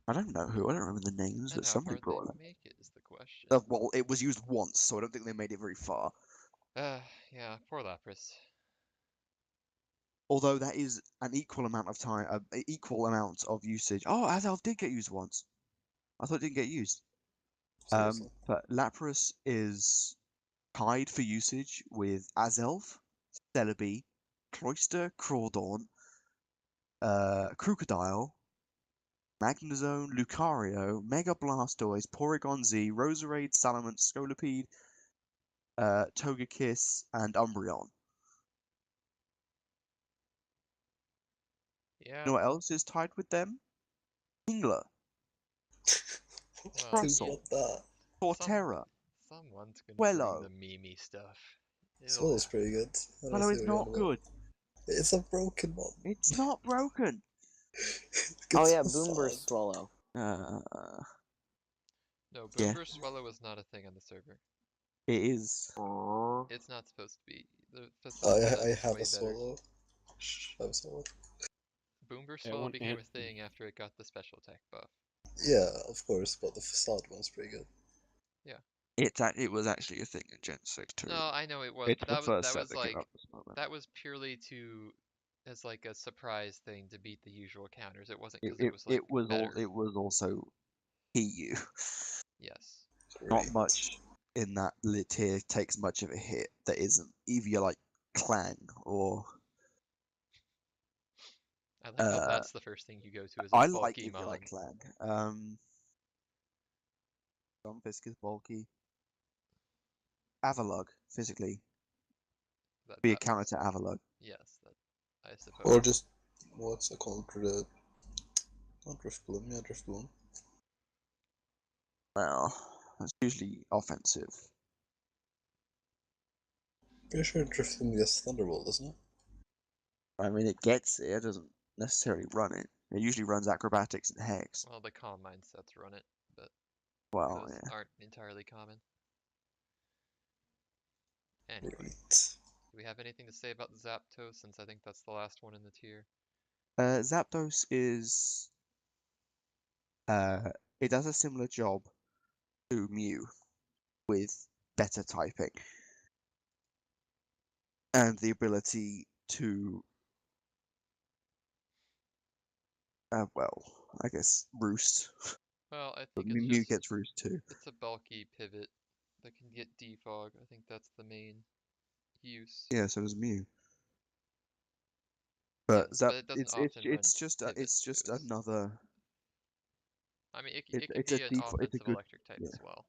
I don't know who. I don't remember the names, and but how somebody far brought they it. make it is the question. Well, it was used once, so I don't think they made it very far. Yeah, poor Lapras. Although that is an equal amount of time, equal amount of usage. Oh, Azelf did get used once. I thought it didn't get used. Seriously. But Lapras is tied for usage with Azelf, Celebi, Cloyster, Crawdaunt, Crocodile, Magnezone, Lucario, Mega Blastoise, Porygon Z, Roserade, Salamence, Scolipede, Togekiss, and Umbreon. Yeah. You know what else is tied with them? Kingler, Well, Russell, that. Torterra. Someone's gonna Wello. bring the Mimi stuff. Swallow's It'll happen. pretty good. I don't Wello see is what you're on not about. good. It's a broken one. It's not broken. Oh It's yeah, so Boomburst sad. Swallow. No, Yeah. Boomer Swallow was not a thing on the server. It is. Aww. It's not supposed to be. The setup I is have way a better. swallow. Shh, I have a swallow. Boomer Yeah, Swallow one- became and- a thing after it got the special attack buff. Yeah, of course, but the facade one's pretty good. It was actually a thing in Gen 6 too. No, I know it was, It's but the that was first that set was that came like out this moment. that was purely to as like a surprise thing to beat the usual counters. It wasn't It because it it, was like it was all better. it was also PU. Yes. Not Great. much in that tier takes much of a hit that isn't either like Clang or I like how uh that's the first thing you go to is a I like bulky if you like mon. Clang. Stunfisk is bulky. Avalug, physically. Be a That counter makes to Avalug. yes, that I suppose. Or just what's it called? Not Drift Bloom, yeah, Drift Bloom. Well, it's usually offensive. Pretty sure Drift Bloom gets Thunderbolt, doesn't it? I mean, it gets it doesn't necessarily run it. It usually runs acrobatics and hex. Well, the calm mindsets run it, but Well, those yeah. aren't entirely common. Anyway, Great. do we have anything to say about the Zapdos since I think that's the last one in the tier? Zapdos is it does a similar job to Mew with better typing and the ability to well, I guess roost. Well, I But think it's Mew just gets roost too. it's a bulky pivot that can get defog. I think that's the main use. Yeah, so does Mew. Yeah, But Zap, but it doesn't often run pivot it's just moves. another. I mean, It, it can it's a be an it's a offensive good electric type yeah. as well.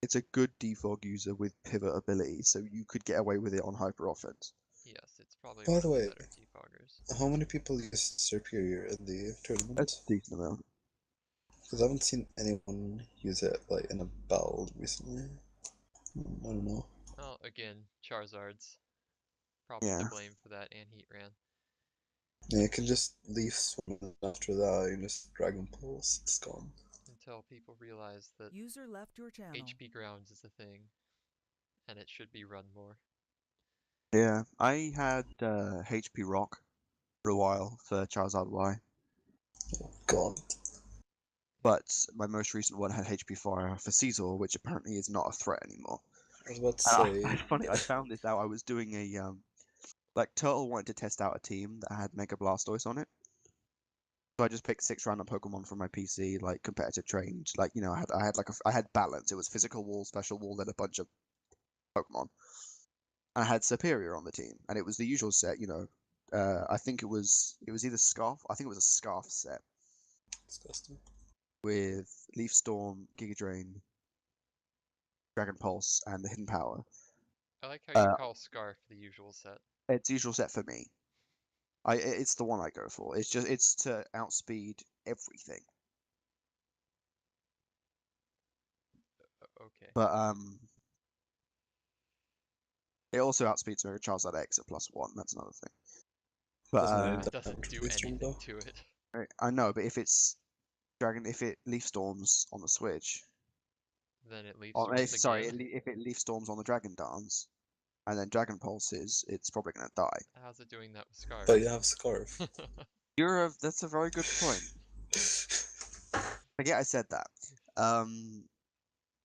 It's a good defog user with pivot ability, so you could get away with it on hyper offense. Yes, it's probably By one the of the way, better defoggers. how many people used Superior in the A tournament? decent amount. Because I haven't seen anyone use it like in a build recently. I don't know. Well, again, Charizard's probably Yeah. to blame for that, and Heatran. Yeah, you can just leave Swan after that and just Dragon Pulse, it's gone. Until people realize that User left your channel. HP grounds is a thing, and it should be run more. Yeah, I had HP Rock for a while for Charizard Y, Gone. but my most recent one had HP Fire for Caesar, which apparently is not a threat anymore. I was about to And say, it's funny, I found this out. I was doing a like Turtle wanted to test out a team that had Mega Blastoise on it. So I just picked 6 random Pokemon from my PC, like competitive trained. Like, you know, I had balance. It was physical wall, special wall, then a bunch of Pokemon. And I had Superior on the team, and it was the usual set, you know. I think it was either Scarf. I think it was a Scarf set disgusting. with Leaf Storm, Giga Drain, Dragon Pulse, and the Hidden Power. I like how you Uh, call Scarf the usual set. It's the usual set for me. It's the one I go for. It's to outspeed everything. Okay. But it also outspeeds Mega Charizard X at +1. That's another thing. But Doesn't really That doesn't do Leaf Storm, anything though. to it. I know, but if it's if it Leaf Storms on the Switch, Then it leaf or storms sorry, again. if it Leaf Storms on the Dragon Dance, and then Dragon Pulses, it's probably gonna die. How's it doing that with Scarf? But you have Scarf. That's a very good point. Forget I said that.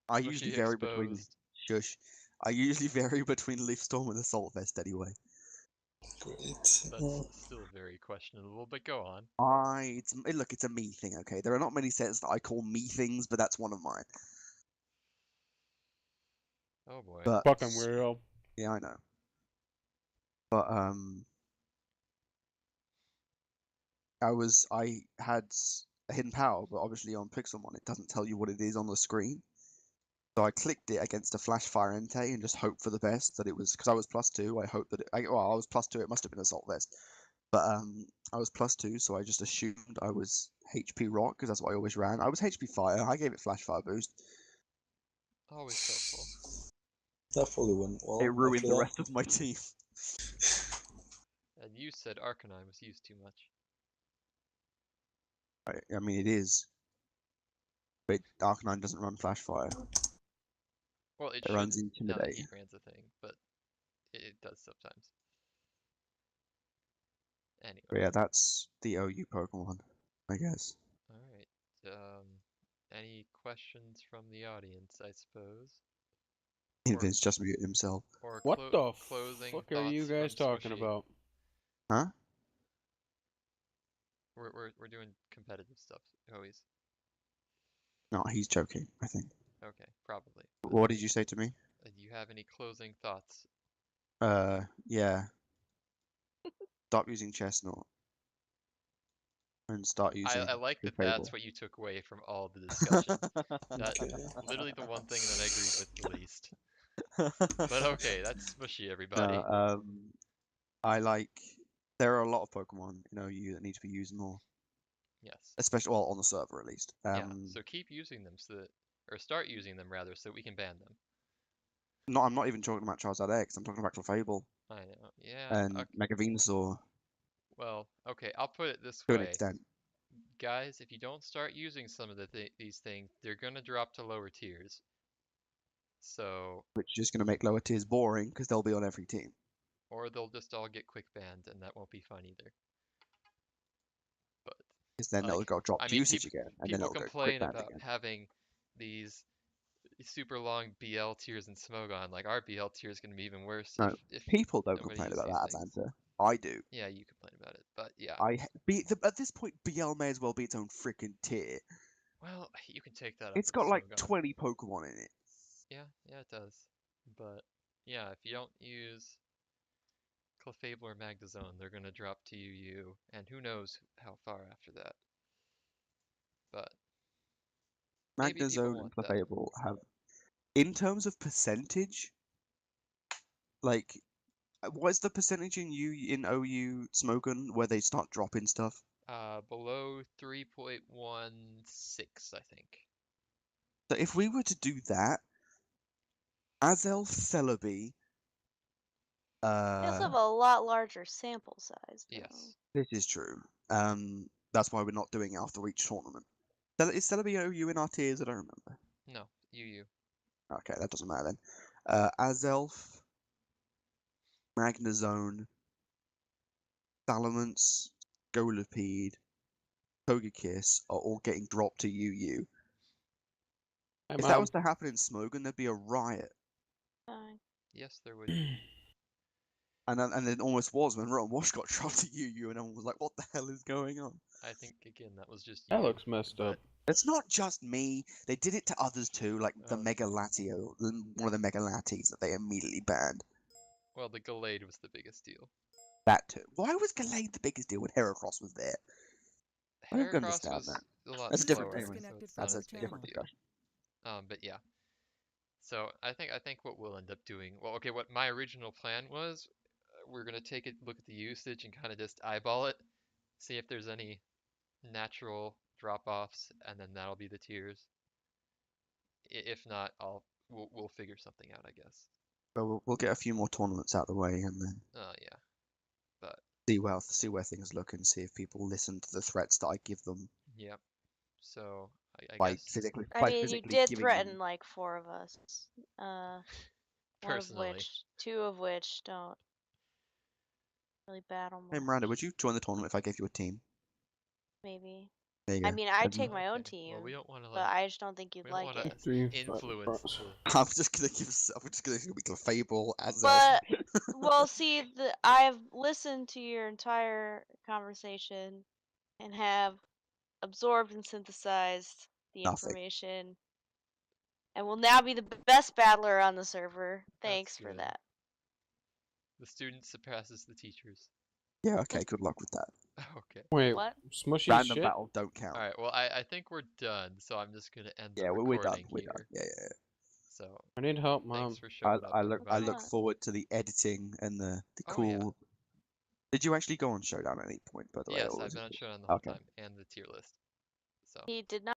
I usually Smushy vary between exposed. I usually vary between Leaf Storm and Assault Vest anyway. Great. That's still very questionable, but go on. Look, it's a me thing, okay? There are not many sets that I call me things, but that's one of mine. Oh boy. But Fucking weirdo. yeah, I know. But I had a hidden power, but obviously on Pixelmon it doesn't tell you what it is on the screen. So I clicked it against a Flash Fire Entei and just hoped for the best that it was because I was +2. I hoped that I was +2. It must have been Assault Vest, but I was +2, so I just assumed I was HP Rock because that's what I always ran. I was HP Fire. I gave it Flash Fire boost. Always helpful. That fully went well. It ruined after the that. rest of my team. And you said Arcanine was used too much. I mean, it is, but Arcanine doesn't run Flash Fire. Well, it It runs shouldn't now that Intimidate. Heatran's a thing, but it does sometimes. Anyway. But yeah, that's the OU Pokemon, I guess. Alright. Any questions from the audience, I suppose? Vince just muted himself. Or What the closing fuck are you thoughts guys from talking Smushy? about? Huh? We're doing competitive stuff always. No, he's joking, I think. Okay, probably. What did you say to me? Do you have any closing thoughts? Yeah. Stop using chestnut. And start using I like the that fable. that's what you took away from all the discussion. That literally the one thing that I agreed with the least. But okay, that's Smushy, everybody. No, I like. There are a lot of Pokemon in OU that need to be used more, Yes. especially well on the server at least. Yeah. So keep using them so that, or start using them rather, so we can ban them. No, I'm not even talking about Charizard X. I'm talking about Clefable I know. Yeah. and Okay. Mega Venusaur Well, okay. I'll put it this to an way, extent, guys. If you don't start using some of these things, they're gonna drop to lower tiers. So, which is just going to make lower tiers boring because they'll be on every team. or they'll just all get quick banned, and that won't be fun either. But Because then they'll like, go drop I mean, usage again, and then people it'll go quick complain band about again. having these super long BL tiers in Smogon. Like our BL tier is going to be even worse No, if people don't nobody complain uses about these that, things. Santa. I do. Yeah, you complain about it, but yeah. At this point, BL may as well be its own freaking tier. Well, you can take that up It's in got like Smogon. 20 Pokemon in it. Yeah, it does. But yeah, if you don't use Clefable or Magnezone, they're gonna drop to UU, and who knows how far after that. But maybe people Magnezone and want that. Clefable have, in terms of percentage, like, what is the percentage in OU Smogon where they start dropping stuff? Below 3.16, I think. So if we were to do that, Azelf, Celebi, You also have a lot larger sample size. Though. Yes. this is true. That's why we're not doing it after each tournament. Is Celebi OU in our tiers? I don't remember. No, UU. Okay, that doesn't matter then. Azelf, Magnezone, Salamence, Golipede, Togekiss are all getting dropped to UU. Hey, If that was to happen in Smogon, there'd be a riot. Yes, there would be. And it almost was when Rotten Wash got dropped to UU, and everyone was like, "What the hell is going on?" I think again that was just That you. looks messed up. It's not just me. They did it to others too, like the Okay. Mega Latio, one of the Mega Latis that they immediately banned. Well, the Gallade was the biggest deal. That too. Why was Gallade the biggest deal when Heracross was there? I don't Heracross understand was that. a lot That's a slower, different. Anyway, so Disconnected it's from not that's your as a big of a different deal. discussion. But yeah. So I think what we'll end up doing. Well, okay, what my original plan was, we're gonna take a look at the usage and kind of just eyeball it, see if there's any natural drop-offs, and then that'll be the tiers. If not, we'll figure something out, I guess. But we'll get a few more tournaments out of the way, and then Oh yeah, but see where things look, and see if people listen to the threats that I give them yep. So I by guess physically I by mean, you physically did giving threaten them. like 4 of us. One of personally, which, 2 of which don't really battle Hey much. Miranda, would you join the tournament if I gave you a team? Maybe. There you I go. mean, I'd Then- take my own okay. team, Well, we don't want to but like I just don't think you'd we don't like want it. to influence the. I'm just gonna give. I'm just gonna be Clefable as But well, see, I've listened to your entire conversation and have absorbed and synthesized the Nothing. information, and will now be the best battler on the server. Thanks That's for good. that. The student surpasses the teachers. Yeah. Okay. Good luck with that. Okay. Wait, What? Smushy Random shit? battle don't count. All right. Well, I think we're done, so I'm just gonna end the Yeah, we're done. recording We're here. done. Yeah. So I need help, Mom. thanks for showing up, I everybody. look forward to the editing and the Oh, yeah. cool. Did you actually go on Showdown at any point, by the way? Yes, or I've was been it on just- Showdown the whole Okay. time and the tier list. So. He did not.